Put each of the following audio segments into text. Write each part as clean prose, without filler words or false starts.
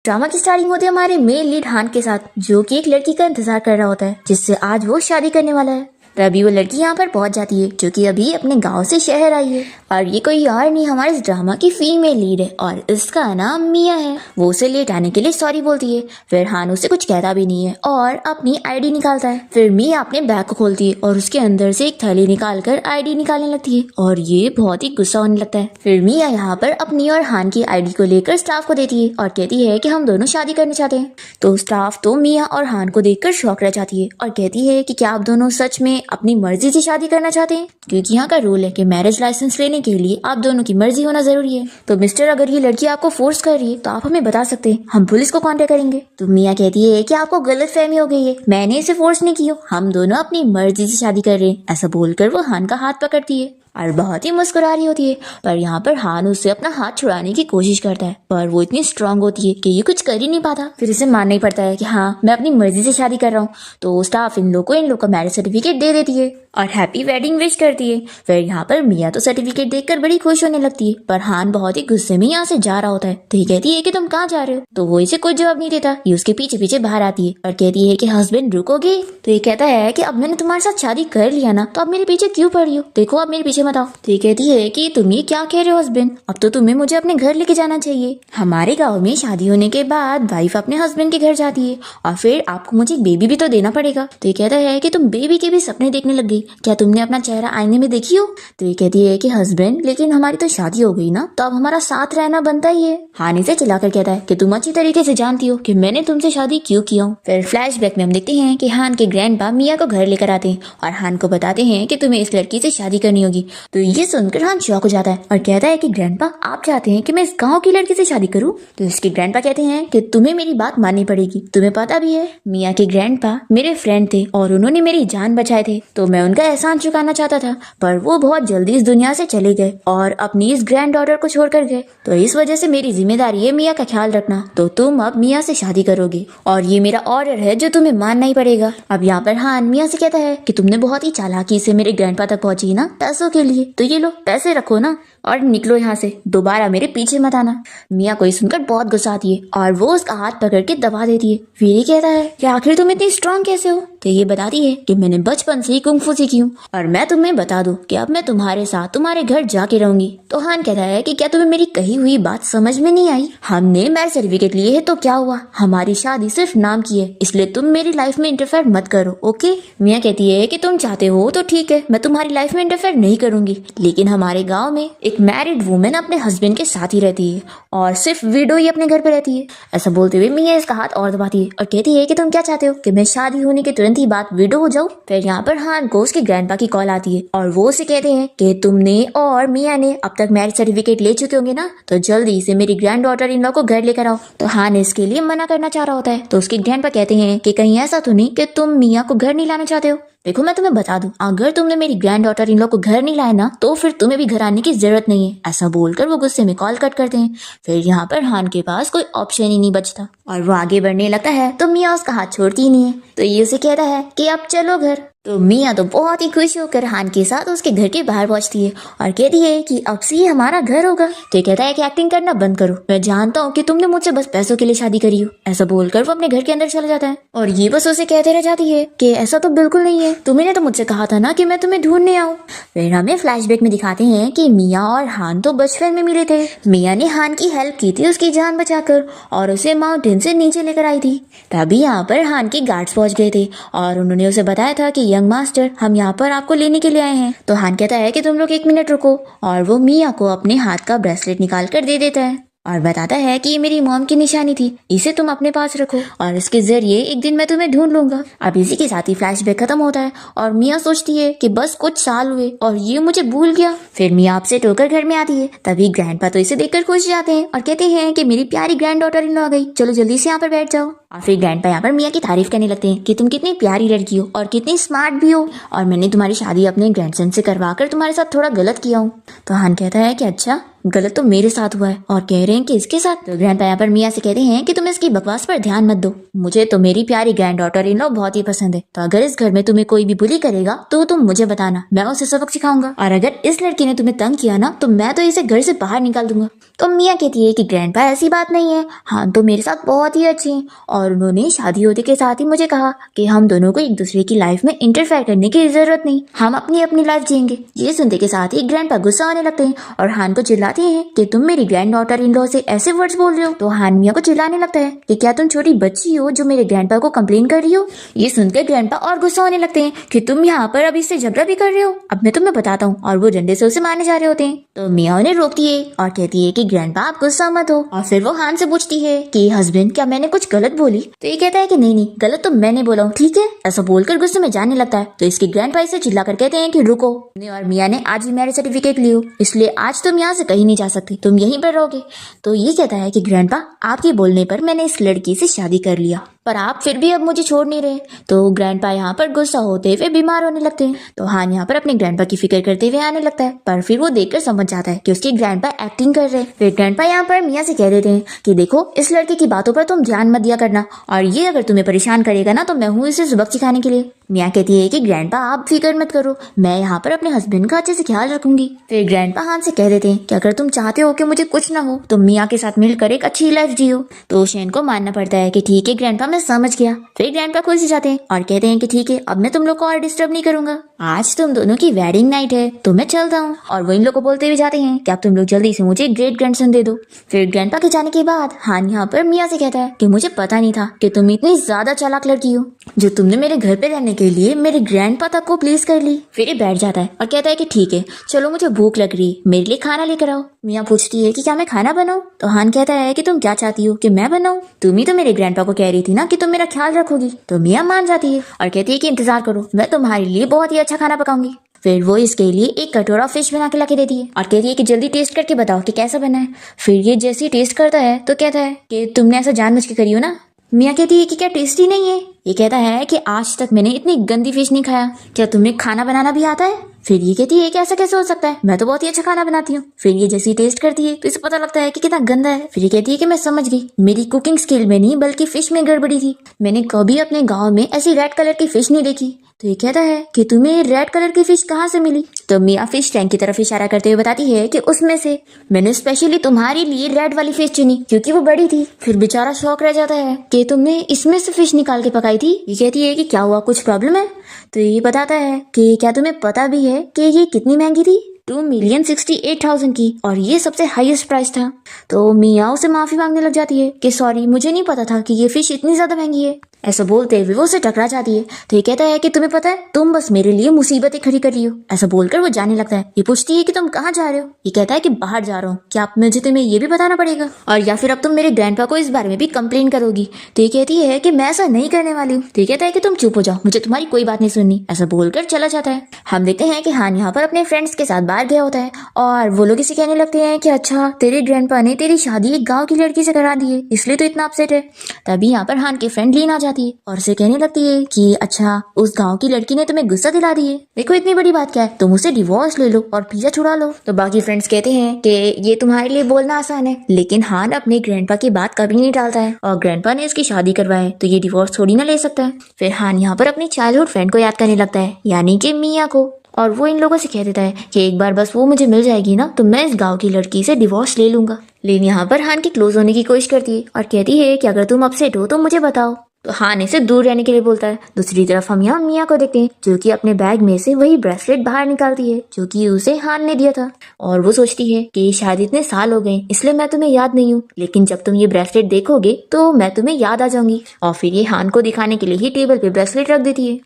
Drama की starting होती है हमारे मेन लीड हान के साथ, जो कि एक लड़की का इंतजार कर रहा होता है जिससे आज वो शादी करने वाला है। तभी वो लड़की यहाँ पर पहुंच जाती है जो कि अभी अपने गांव से शहर आई है, और ये कोई और नहीं हमारे इस ड्रामा की फीमेल लीड है और इसका नाम मिया है। वो उसे लेट आने के लिए सॉरी बोलती है, फिर हान उसे कुछ कहता भी नहीं है और अपनी आईडी निकालता है। फिर मिया अपने बैग को खोलती है और उसके अंदर से एक थैली निकालकर आईडी निकालने लगती है और ये बहुत ही गुस्सा होने लगता है। फिर मिया यहाँ पर अपनी और हान की आईडी को लेकर स्टाफ को देती है और कहती है कि हम दोनों शादी करना चाहते हैं। तो स्टाफ तो मिया और हान को देखकर शॉक रह जाती है और कहती है कि क्या आप दोनों सच में अपनी मर्जी से शादी करना चाहते हैं, क्योंकि यहाँ का रूल है कि मैरिज लाइसेंस लेने के लिए आप दोनों की मर्जी होना जरूरी है। तो मिस्टर, अगर ये लड़की आपको फोर्स कर रही है तो आप हमें बता सकते हैं, हम पुलिस को कांटेक्ट करेंगे। तो मिया कहती है कि आपको गलत फहमी हो गई है, मैंने इसे फोर्स नहीं की, हम दोनों अपनी मर्जी से शादी कर रहे हैं। ऐसा बोलकर वो हान का हाथ पकड़ती है और बहुत ही मुस्कुरा रही होती है। पर यहाँ पर हान उससे अपना हाथ छुड़ाने की कोशिश करता है, पर वो इतनी स्ट्रांग होती है कि ये कुछ कर ही नहीं पाता। फिर इसे मानना ही पड़ता है कि हाँ, मैं अपनी मर्जी से शादी कर रहा हूँ। तो स्टाफ इन लोग का मैरिज सर्टिफिकेट दे देती है और हैप्पी वेडिंग विश करती है। फिर यहाँ पर मिया तो सर्टिफिकेट देखकर बड़ी खुश होने लगती है, पर हान बहुत ही गुस्से में यहाँ से जा रहा होता है। तो ये कहती है कि तुम कहाँ जा रहे हो, तो वो इसे कुछ जवाब नहीं देता। ये उसके पीछे पीछे बाहर आती है और कहती है कि हस्बैंड रुकोगे। तो ये कहता है कि अब मैंने तुम्हारे साथ शादी कर लिया ना, तो अब मेरे पीछे क्यों पड़ रही हो, देखो अब मेरे पीछे मत आओ। तो ये कहती है कि तुम ये क्या कह रहे हो हस्बैंड, अब तो तुम्हें मुझे अपने घर लेके जाना चाहिए। हमारे गाँव में शादी होने के बाद वाइफ अपने हस्बैंड के घर जाती है और फिर आपको मुझे बेबी भी तो देना पड़ेगा। तो ये कहता है कि तुम बेबी के भी सपने देखने लग गई, क्या तुमने अपना चेहरा आईने में देखी हो। तो ये कहती है कि हस्बैंड, लेकिन हमारी तो शादी हो गई ना, तो अब हमारा साथ रहना बनता ही है। हानि से चिल्लाकर कहता है कि तुम अच्छी तरीके से जानती हो कि मैंने तुमसे शादी क्यों की हूँ। फिर फ्लैशबैक में हम देखते हैं कि हान के ग्रैंडपा मिया को घर लेकर आते हैं और हान को बताते हैं कि तुम्हें इस लड़की से शादी करनी होगी। तो ये सुनकर हान शॉक हो जाता है और कहता है कि ग्रैंडपा, आप चाहते हैं कि मैं इस गाँव की लड़की से शादी करूँ। तो इसके ग्रैंडपा कहते हैं कि तुम्हें मेरी बात माननी पड़ेगी, तुम्हें पता भी है मिया के ग्रैंडपा मेरे फ्रेंड थे और उन्होंने मेरी जान बचाए थे, तो मैं उनका एहसान चुकाना चाहता था, पर वो बहुत जल्दी इस दुनिया से चले गए और अपनी इस ग्रैंड डॉटर को छोड़कर गए। तो इस वजह से मेरी जिम्मेदारी है मिया का ख्याल रखना, तो तुम अब मिया से शादी करोगे और ये मेरा ऑर्डर है जो तुम्हें मानना ही पड़ेगा। अब यहाँ पर हान मिया से कहता है कि तुमने बहुत ही चालाकी से मेरे ग्रैंडपा तक पहुंची ना पैसों के लिए, तो ये लो पैसे रखो ना और निकलो यहाँ से, दोबारा मेरे पीछे मत आना। मिया को सुनकर बहुत गुस्सा आती है और वो उसका हाथ पकड़ के दबा देती है। फिर ये कहता है कि आखिर तुम इतनी स्ट्रांग कैसे हो। तो ये बताती है कि मैंने बचपन से ही कुंग-फू सीखी हूँ और मैं तुम्हें बता दूं कि अब मैं तुम्हारे साथ तुम्हारे घर जाके रहूंगी। तो हान कहता है कि क्या तुम्हें मेरी कही हुई बात समझ में नहीं आई, हमने मैरिज सर्टिफिकेट लिए है तो क्या हुआ, हमारी शादी सिर्फ नाम की है, इसलिए तुम मेरी लाइफ में इंटरफेयर मत करो, ओके। मिया कहती है कि तुम चाहते हो तो ठीक है, मैं तुम्हारी लाइफ में इंटरफेयर नहीं करूंगी, लेकिन हमारे गाँव में एक मैरिड वुमेन अपने हस्बैंड के साथ ही रहती है और सिर्फ विडो ही अपने घर पे रहती है। ऐसा बोलते हुए मिया इसका हाथ और दबाती है और कहती है कि तुम क्या चाहते हो कि मैं शादी होने के तुरंत ही बाद विडो हो जाऊं। फिर यहाँ पर हान को उसके ग्रैंडपा की कॉल आती है और वो उसे कहते हैं कि तुमने और मिया ने अब तक मैरिज सर्टिफिकेट ले चुके होंगे ना, तो जल्दी से मेरी ग्रैंड डॉटर इन लॉ को घर लेकर आओ। तो हान इसके लिए मना करना चाह रहा होता है, तो उसके ग्रैंडपा कहते हैं कि कहीं ऐसा तो नहीं कि तुम मिया को घर नहीं लाना चाहते हो। देखो मैं तुम्हें बता दूं, अगर तुमने मेरी ग्रैंड डॉटर इन लोग को घर नहीं लाया ना, तो फिर तुम्हें भी घर आने की जरूरत नहीं है। ऐसा बोलकर वो गुस्से में कॉल कट करते हैं। फिर यहाँ पर हान के पास कोई ऑप्शन ही नहीं बचता और वो आगे बढ़ने लगता है, तो मिया उसका हाथ छोड़ती ही नहीं है। तो ये उसे कहता है कि अब चलो घर। तो मिया तो बहुत ही खुश होकर हान के साथ उसके घर के बाहर पहुंचती है और कहती है कि अब से ये हमारा घर होगा। तो कहता है कि एक्टिंग करना बंद करो, मैं जानता हूँ कि तुमने मुझसे बस पैसों के लिए शादी करी हो। ऐसा बोलकर वो अपने घर के अंदर चला जाता है और ये बस उसे कहते रह जाती है कि ऐसा तो बिल्कुल नहीं है, तुमने तो मुझसे कहा था ना कि मैं तुम्हें ढूंढने आऊँ। फिर हमें फ्लैशबैक में दिखाते हैं कि मिया और हान तो बचपन में मिले थे। मिया ने हान की हेल्प की थी उसकी जान बचाकर और उसे माउंटेन से नीचे लेकर आई थी। तभी यहाँ पर हान के गार्ड्स पहुंच गए थे और उन्होंने उसे बताया था कि यंग मास्टर, हम यहाँ पर आपको लेने के लिए आए हैं। तो हान कहता है कि तुम लोग 1 मिनट रुको और वो मिया को अपने हाथ का ब्रेसलेट निकाल कर दे देता है और बताता है कि ये मेरी मॉम की निशानी थी, इसे तुम अपने पास रखो और इसके जरिए एक दिन मैं तुम्हें ढूंढ लूंगा। अब इसी के साथ ही फ्लैशबैक खत्म होता है और मिया सोचती है कि बस कुछ साल हुए और ये मुझे भूल गया। फिर मिया अपसेट होकर घर में आती है, तभी ग्रैंडपा तो इसे देखकर खुश जाते हैं और कहते हैं कि मेरी प्यारी ग्रैंड डॉटर इन लॉ आ गई, चलो जल्दी से यहाँ पर बैठ जाओ। और फिर ग्रैंडपा यहाँ पर मिया की तारीफ करने लगते हैं कि तुम कितनी प्यारी लड़की हो और कितनी स्मार्ट भी हो और मैंने तुम्हारी शादी अपने ग्रैंडसन से करवा कर तुम्हारे साथ थोड़ा गलत किया हूँ। तो हान कहता है कि अच्छा, गलत तो मेरे साथ हुआ है और कह रहे हैं कि इसके साथ। तो ग्रैंडपा यहाँ पर मिया से कहते हैं कि तुम इसकी बकवास पर ध्यान मत दो, मुझे तो मेरी प्यारी ग्रैंड डॉटर इन लॉ बहुत ही पसंद है। तो अगर इस घर में तुम्हें कोई भी बुली करेगा तो तुम मुझे बताना, मैं उसे सबक सिखाऊंगा। और अगर इस लड़की ने तुम्हें तंग किया ना तो मैं तो इसे घर से बाहर निकाल दूंगा। तो मिया कहती है कि ग्रैंडपा ऐसी बात नहीं है, हाँ तो मेरे साथ बहुत ही अच्छी हैं और उन्होंने शादी होने के साथ ही मुझे कहा कि हम दोनों को एक दूसरे की लाइफ में इंटरफेयर करने की जरूरत नहीं, हम अपनी अपनी लाइफ जिएंगे। ये सुनते के साथ ही ग्रैंडपा गुस्सा आने लगते हैं और हान को चिल्लाते हैं कि तुम मेरी ग्रैंड डॉटर इन लॉ से ऐसे वर्ड्स बोल रहे हो। तो हान मिया को चिल्लाने लगता है कि क्या तुम छोटी बच्ची हो जो मेरे ग्रैंडपा को कंप्लेन कर रही हो। ये सुनकर ग्रैंडपा और गुस्सा होने लगते हैं कि तुम यहाँ पर अभी इससे झगड़ा भी कर रहे हो, अब मैं तुम्हें बताता हूँ। और वो डंडे से उसे मारने जा रहे होते हैं। तो मिया उन्हें रोकती है और कहती है कि ग्रैंडपा आप गुस्सा मत हो। और फिर वो हान से पूछती है कि हस्बैंड क्या मैंने कुछ गलत बोली। तो ये कहता है कि नहीं नहीं, गलत तो मैंने बोला हूँ, ठीक है। ऐसा बोलकर गुस्से में जाने लगता है। तो इसके ग्रैंडपा इसे चिल्लाकर कहते हैं कि रुको, तुमने और मिया ने आज ही मैरिज सर्टिफिकेट लियो, इसलिए आज तुम यहाँ से कहीं नहीं जा सकती, तुम यहीं पर रहोगे। तो ये कहता है कि ग्रैंडपा आपके बोलने पर मैंने इस लड़की से शादी कर लिया, पर आप फिर भी अब मुझे छोड़ नहीं रहे। तो ग्रैंडपा यहाँ पर गुस्सा होते हुए बीमार होने लगते हैं। तो हान यहाँ पर अपने ग्रैंडपा की फिक्र करते हुए आने लगता है, पर फिर वो देखकर समझ जाता है कि उसके ग्रैंडपा एक्टिंग कर रहे हैं। फिर ग्रैंडपा यहाँ पर मिया से कह देते हैं कि देखो इस लड़के की बातों पर तुम ध्यान मत दिया करना, और ये अगर तुम्हें परेशान करेगा ना तो मैं हूँ इसे सबक सिखाने के लिए। मिया कहती है कि ग्रैंडपा आप फिक्र मत करो, मैं यहाँ पर अपने हस्बैंड का अच्छे से ख्याल रखूंगी। फिर ग्रैंडपा हान से कह देते हैं कि अगर तुम चाहते हो कि मुझे कुछ ना हो तो मिया के साथ मिलकर एक अच्छी लाइफ जियो। तो शेन को मानना पड़ता है कि ठीक है ग्रैंडपा, मैं समझ गया। फिर ग्रैंडपा खुश हो जाते हैं और कहते हैं कि ठीक है, अब मैं तुम लोग को और डिस्टर्ब नहीं करूंगा, आज तुम दोनों की वेडिंग नाइट है तो मैं चलता हूँ। और वो इन लोग को बोलते हुए जाते हैं कि अब तुम लोग जल्दी से मुझे ग्रेट ग्रैंडसन दे दो। फिर ग्रैंडपा के जाने के बाद हान यहाँ पर मिया से कहता है कि मुझे पता नहीं था कि तुम इतनी ज्यादा चालाक लड़की हो जो तुमने मेरे घर पे रहने के लिए मेरे ग्रैंडपा तक को प्लीज कर ली। फिर ये बैठ जाता है और कहता है कि ठीक है चलो, मुझे भूख लग रही है, मेरे लिए खाना लेकर आओ। मिया पूछती है कि क्या मैं खाना बनाऊं। तो हान कहता है कि तुम क्या चाहती हो कि मैं बनाऊं, तुम ही तो मेरे ग्रैंडपा को कह रही थी ना कि तुम मेरा ख्याल रखोगी। तो मिया मान जाती है और कहती है कि इंतजार करो, मैं तुम्हारे लिए बहुत ही अच्छा खाना पकाऊंगी। फिर वो इसके लिए एक कटोरा फिश बना के लाके देती है और कहती है कि जल्दी टेस्ट करके बताओ कि कैसा बना है। फिर ये जैसे ही टेस्ट करता है तो कहता है कि तुमने ऐसा जानबूझ के करी हो ना। मिया कहती है कि क्या टेस्टी नहीं है। ये कहता है कि आज तक मैंने इतनी गंदी फिश नहीं खाया, क्या तुम्हें खाना बनाना भी आता है। फिर ये कहती है कि ऐसा कैसे हो सकता है, मैं तो बहुत ही अच्छा खाना बनाती हूँ। फिर ये जैसे ही टेस्ट करती है तो इसे पता लगता है कि कितना गंदा है। फिर ये कहती है कि मैं समझ गई, मेरी कुकिंग स्किल में नहीं बल्कि फिश में गड़बड़ी थी, मैंने कभी अपने गाँव में ऐसी रेड कलर की फिश नहीं देखी। तो ये कहता है कि तुम्हें रेड कलर की फिश कहाँ से मिली। तो मिया फिश टैंक की तरफ इशारा करते हुए बताती है कि उसमें से मैंने स्पेशली तुम्हारे लिए रेड वाली फिश चुनी क्योंकि वो बड़ी थी। फिर बेचारा शौक रह जाता है कि तुमने इसमें से फिश निकाल के पकाई थी। ये कहती है कि क्या हुआ, कुछ प्रॉब्लम है। तो ये बताता है कि क्या तुम्हें पता भी है कि ये कितनी महंगी थी, 2,68,000 की, और ये सबसे हाईएस्ट प्राइस था। तो मिया उसे माफी मांगने लग जाती है कि सॉरी, मुझे नहीं पता था कि ये फिश इतनी ज्यादा महंगी है। ऐसा बोलते हुए वो उसे टकरा जाती है। तो ये कहता है कि तुम्हें पता है तुम बस मेरे लिए मुसीबतें खड़ी कर रही हो। ऐसा बोलकर वो जाने लगता है। ये पूछती है कि तुम कहाँ जा रहे हो। ये कहता है कि बाहर जा रहा हूँ, क्या आप मुझे तुम्हें ये भी बताना पड़ेगा, और या फिर अब तुम मेरे ग्रैंडपा को इस बारे में भी कंप्लेन करोगी। तो ये कहती है कि मैं ऐसा नहीं करने वाली हूँ। तो ये कहता है कि तुम चुप हो जाओ, मुझे तुम्हारी कोई बात नहीं सुननी। ऐसा बोलकर चला जाता है। हम देखते हैं कि हान यहाँ पर अपने फ्रेंड्स के साथ बाहर गया होता है और वो लोग इसे कहने लगते हैं कि अच्छा तेरे ग्रैंडपा ने तेरी शादी एक गाँव की लड़की से करा दी है, इसलिए तो इतना अपसेट है। तभी यहाँ पर हान की फ्रेंड लीन आ जाती है और उसे कहने लगती है कि अच्छा उस गांव की लड़की ने तुम्हें गुस्सा दिला दी है, देखो इतनी बड़ी बात क्या है, तुम उसे डिवोर्स ले लो और पिज्जा छुड़ा लो। तो बाकी फ्रेंड्स कहते हैं कि ये तुम्हारे लिए बोलना आसान है, लेकिन हान अपने ग्रैंडपा की बात कभी नहीं टालता है और ग्रैंडपा ने इसकी शादी करवाए तो ये डिवोर्स थोड़ी ना ले सकता है। फिर हान यहाँ पर अपनी चाइल्डहुड फ्रेंड को याद करने लगता है, यानी कि मिया को, और वो इन लोगों से कह देता है कि एक बार बस वो मुझे मिल जाएगी ना तो मैं इस गांव की लड़की से डिवोर्स ले लूंगा। लेकिन यहाँ पर हान की क्लोज होने की कोशिश करती है और कहती है कि अगर तुम अपसेट हो तो मुझे बताओ। तो हान इसे दूर रहने के लिए बोलता है। दूसरी तरफ हम यहाँ मिया को देखते हैं जो कि अपने बैग में से वही ब्रेसलेट बाहर निकालती है जो कि उसे हान ने दिया था, और वो सोचती है कि शायद इतने साल हो गए इसलिए मैं तुम्हें याद नहीं हूँ, लेकिन जब तुम ये ब्रेसलेट देखोगे तो मैं तुम्हें याद आ जाऊंगी। और फिर ये हान को दिखाने के लिए ही टेबल पे ब्रेसलेट रख देती है।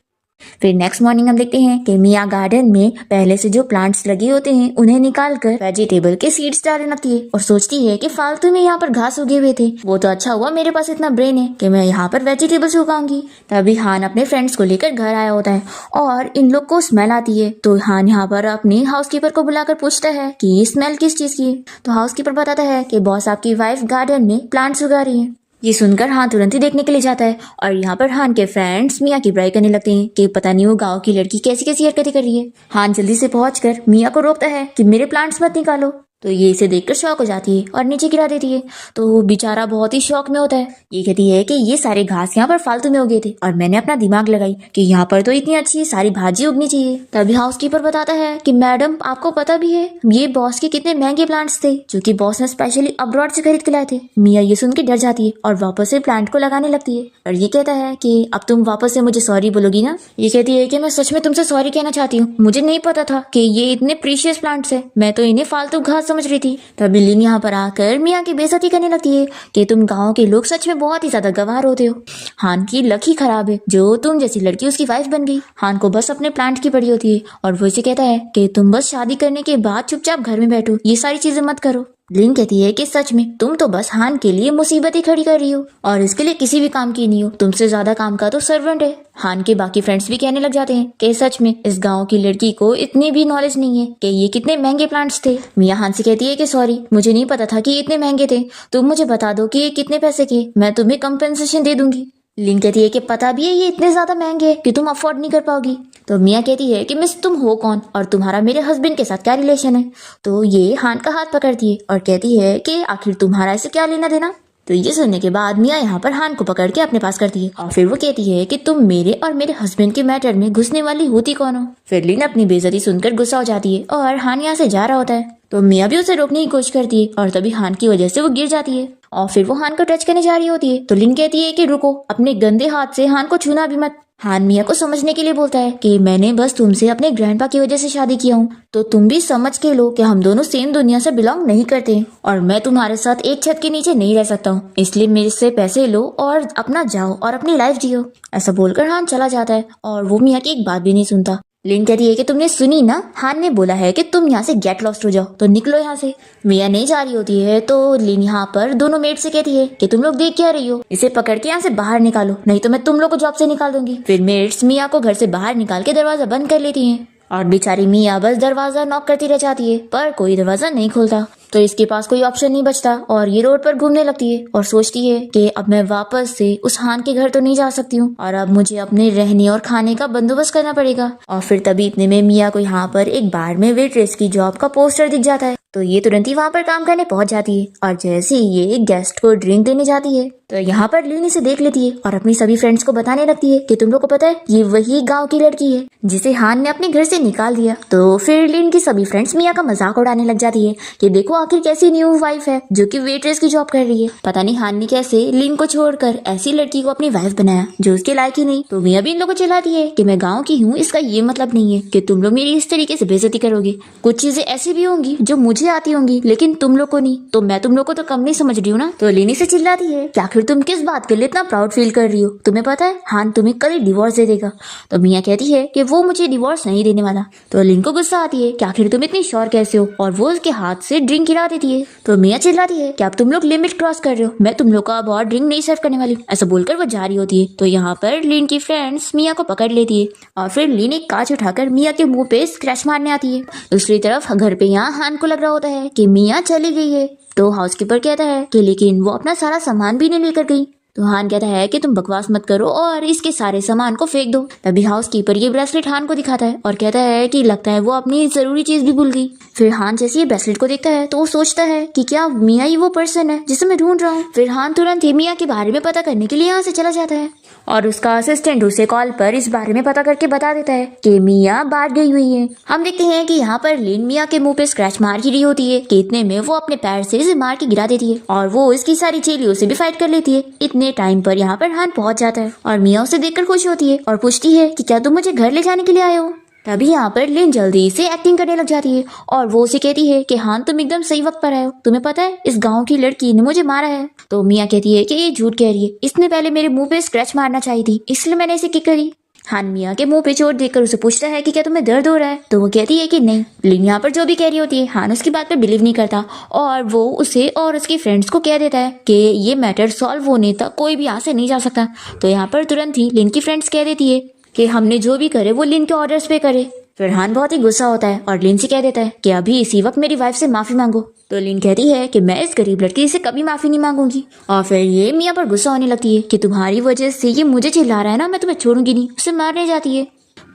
फिर नेक्स्ट मॉर्निंग हम देखते हैं कि मिया गार्डन में पहले से जो प्लांट्स लगे होते हैं उन्हें निकालकर वेजिटेबल के सीड्स डालने लगती है और सोचती है कि फालतू में यहाँ पर घास उगे हुए थे, वो तो अच्छा हुआ मेरे पास इतना ब्रेन है कि मैं यहाँ पर वेजिटेबल्स उगाऊंगी। तभी हान अपने फ्रेंड्स को लेकर घर आया होता है और इन लोग को स्मेल आती है। तो हान यहाँ पर अपने हाउसकीपर को बुलाकर पूछता है कि ये स्मेल किस चीज की है। तो हाउसकीपर बताता है कि बॉस आपकी वाइफ गार्डन में प्लांट्स उगा रही है। ये सुनकर हान तुरंत ही देखने के लिए जाता है और यहाँ पर हान के फ्रेंड्स मिया की बुराई करने लगते हैं कि पता नहीं वो गांव की लड़की कैसी कैसी हरकतें कर रही है। हान जल्दी से पहुंचकर मिया को रोकता है कि मेरे प्लांट्स मत निकालो। तो ये इसे देखकर शॉक हो जाती है और नीचे गिरा देती है। तो वो बेचारा बहुत ही शौक में होता है। ये कहती है कि ये सारे घास यहाँ पर फालतू में उगे थे और मैंने अपना दिमाग लगाई कि यहाँ पर तो इतनी अच्छी सारी भाजी उगनी चाहिए। तभी हाउसकीपर बताता है कि मैडम आपको पता भी है ये बॉस के कितने महंगे प्लांट्स थे जो कि बॉस ने स्पेशली अब्रॉड से खरीद के लाए थे। मिया ये सुन के डर जाती है और वापस से प्लांट को लगाने लगती है और ये कहता है कि अब तुम वापस से मुझे सॉरी बोलोगी ना। ये कहती है कि मैं सच में तुमसे सॉरी कहना चाहती हूँ, मुझे नहीं पता था कि ये इतने प्रीशियस प्लांट्स है, मैं तो इन्हें फालतू घास समझ रही थी। तभी लिन यहाँ पर आकर मिया की बेइज्जती करने लगती है कि तुम गाँव के लोग सच में बहुत ही ज्यादा गवार होते हो। हान की लक ही खराब है जो तुम जैसी लड़की उसकी वाइफ बन गई। हान को बस अपने प्लांट की पड़ी होती है और वो इसे कहता है कि तुम बस शादी करने के बाद चुपचाप घर में बैठो, ये सारी चीजें मत करो। लिन कहती है कि सच में तुम तो बस हान के लिए मुसीबत ही खड़ी कर रही हो और इसके लिए किसी भी काम की नहीं हो, तुमसे ज्यादा काम का तो सर्वेंट है। हान के बाकी फ्रेंड्स भी कहने लग जाते हैं कि सच में इस गांव की लड़की को इतनी भी नॉलेज नहीं है कि ये कितने महंगे प्लांट्स थे। मिया हान से कहती है कि सॉरी, मुझे नहीं पता था कि ये इतने महंगे थे, तुम मुझे बता दो कि ये कितने पैसे के, मैं तुम्हें कंपेंसेशन दे दूंगी। लिन कहती है कि पता भी है ये इतने ज्यादा महंगे हैं कि तुम अफोर्ड नहीं कर पाओगी। तो मिया कहती है कि मिस तुम हो कौन और तुम्हारा मेरे हस्बैंड के साथ क्या रिलेशन है। तो ये हान का हाथ पकड़ती है और कहती है कि आखिर तुम्हारा इससे क्या लेना देना। तो ये सुनने के बाद मिया यहाँ पर हान को पकड़ के अपने पास करती है और फिर वो कहती है कि तुम मेरे और मेरे हस्बैंड के मैटर में घुसने वाली होती कौन हो। फिर लिन अपनी बेइज्जती सुनकर गुस्सा हो जाती है और हान यहाँ से जा रहा होता है। तो मिया भी उसे रोकने की कोशिश करती है और तभी हान की वजह से वो गिर जाती है और फिर वो हान को टच करने जा रही होती है। तो लिन कहती है कि रुको, अपने गंदे हाथ से हान को छूना भी मत। हान मिया को समझने के लिए बोलता है कि मैंने बस तुमसे अपने ग्रैंडपा की वजह से शादी किया हूँ, तो तुम भी समझ के लो कि हम दोनों सेम दुनिया से बिलोंग नहीं करते और मैं तुम्हारे साथ एक छत के नीचे नहीं रह सकता हूँ, इसलिए मेरे से पैसे लो और अपना जाओ और अपनी लाइफ जियो। ऐसा बोलकर हान चला जाता है और वो मिया की एक बात भी नहीं सुनता। लिन कहती है कि तुमने सुनी ना, हान ने बोला है कि तुम यहाँ से गेट लॉस्ट हो जाओ, तो निकलो यहाँ से। मिया नहीं जा रही होती है तो लिन यहाँ पर दोनों मेट से कहती है कि तुम लोग देख क्या रही हो, इसे पकड़ के यहाँ से बाहर निकालो, नहीं तो मैं तुम लोग को जॉब से निकाल दूंगी। फिर मेट्स मिया को घर से बाहर निकाल के दरवाजा बंद कर लेती हैं और बेचारी मिया बस दरवाजा नॉक करती रह जाती है पर कोई दरवाजा नहीं खुलता। तो इसके पास कोई ऑप्शन नहीं बचता और ये रोड पर घूमने लगती है और सोचती है कि अब मैं वापस से उस हान के घर तो नहीं जा सकती हूँ और अब मुझे अपने रहने और खाने का बंदोबस्त करना पड़ेगा। और फिर तभी इतने में मिया को यहाँ पर एक बार में वेट्रेस की जॉब का पोस्टर दिख जाता है। तो ये तुरंत ही वहाँ पर काम करने पहुंच जाती है और जैसे ही ये गेस्ट को ड्रिंक देने जाती है तो यहाँ पर लिन इसे देख लेती है और अपनी सभी फ्रेंड्स को बताने लगती है कि तुम लोग को पता है ये वही गांव की लड़की है जिसे हान ने अपने घर से निकाल दिया। तो फिर लिन की सभी फ्रेंड्स मिया का मजाक उड़ाने लग जाती है कि देखो आखिर कैसी न्यू वाइफ है जो कि वेट्रेस की जॉब कर रही है, पता नहीं हान ने कैसे लिन को छोड़कर ऐसी लड़की को अपनी वाइफ बनाया जो उसके लायक ही नहीं। तो मिया भी इन लोगों को चिल्लाती है कि मैं गाँव की हूँ, इसका ये मतलब नहीं है कि तुम लोग मेरी इस तरीके से बेइज्जती करोगे, कुछ चीजें ऐसी भी होंगी जो मुझे आती होंगी लेकिन तुम लोग को नहीं, तो मैं तुम लोग को तो कम नहीं समझ रही हूँ ना। तो लिनी से चिल्लाती है कि आखिर तुम किस बात के लिए इतना प्राउड फील कर रही हो, तुम्हें पता है हान तुम्हें कल ही डिवोर्स दे देगा। तो मिया कहती है कि वो मुझे डिवोर्स नहीं देने वाला। तो लिन को गुस्सा आती है कि आखिर तुम इतनी श्योर कैसे हो और वो उसके हाथ से ड्रिंक गिरा देती है। तो मिया चिल्लाती है कि अब तुम लोग लिमिट क्रॉस कर रहे हो, मैं तुम लोग का अब और ड्रिंक नहीं सर्व करने वाली। ऐसा बोलकर वो जा रही होती है। तो यहाँ पर लिन की फ्रेंड्स मिया को पकड़ लेती है और फिर लिन एक कांच उठाकर मिया के मुंह पे स्क्रैच मारने आती है। दूसरी तरफ घर पे यहाँ हान को लग रहा होता है कि मिया चली गई है। तो हाउसकीपर कहता है कि लेकिन वो अपना सारा सामान भी नहीं लेकर गई। तो हान कहता है कि तुम बकवास मत करो और इसके सारे सामान को फेंक दो। तभी हाउसकीपर ये ब्रेसलेट हान को दिखाता है और कहता है कि लगता है वो अपनी जरूरी चीज भी भूल गई। फिर हान जैसे ये ब्रेसलेट को देखता है तो वो सोचता है कि क्या मिया ही वो पर्सन है जिसे मैं ढूंढ रहा हूँ। फिर हान तुरंत ही मिया के बारे में पता करने के लिए यहाँ से चला जाता है और उसका असिस्टेंट उसे कॉल पर इस बारे में पता करके बता देता है कि मिया बाहर गई हुई है। हम देखते हैं कि यहाँ पर लिन मिया के मुंह पे स्क्रैच मार ही रही होती है कि इतने में वो अपने पैर से इसे मार के गिरा देती है और वो इसकी सारी चेलियों से भी फाइट कर लेती है। इतने टाइम पर यहाँ पर हान पहुंच जाता है और मिया उसे देखकर खुश होती है और पूछती है कि क्या तुम मुझे घर ले जाने के लिए आए हो। तभी यहाँ पर लिन जल्दी से एक्टिंग करने लग जाती है और वो उसे कहती है कि हान तुम एकदम सही वक्त पर आए हो, तुम्हें पता है इस गांव की लड़की ने मुझे मारा है। तो मिया कहती है कि ये झूठ कह रही है, इसने पहले मेरे मुंह पे स्क्रैच मारना चाहिए थी, इसलिए मैंने इसे किक करी। हान मिया के मुंह पे चोट देखकर उसे पूछता है कि क्या तुम्हें दर्द हो रहा है। तो वो कहती है कि नहीं। लिन यहाँ पर जो भी कह रही होती है हान उसकी बात पे बिलीव नहीं करता और वो उसे और उसकी फ्रेंड्स को कह देता है कि ये मैटर सॉल्व होने तक कोई भी यहाँ से नहीं जा सकता। तो यहाँ पर तुरंत ही लिन की फ्रेंड्स कह देती है कि हमने जो भी करे वो लिन के ऑर्डर्स पे करे। फिर हान बहुत ही गुस्सा होता है और लिन से कह देता है कि अभी इसी वक्त मेरी वाइफ से माफी मांगो। तो लिन कहती है कि मैं इस गरीब लड़की से कभी माफी नहीं मांगूंगी और फिर ये मिया पर गुस्सा होने लगती है कि तुम्हारी वजह से ये मुझे चिल्ला रहा है ना, मैं तुम्हें छोड़ूंगी नहीं, उसे मारने जाती है।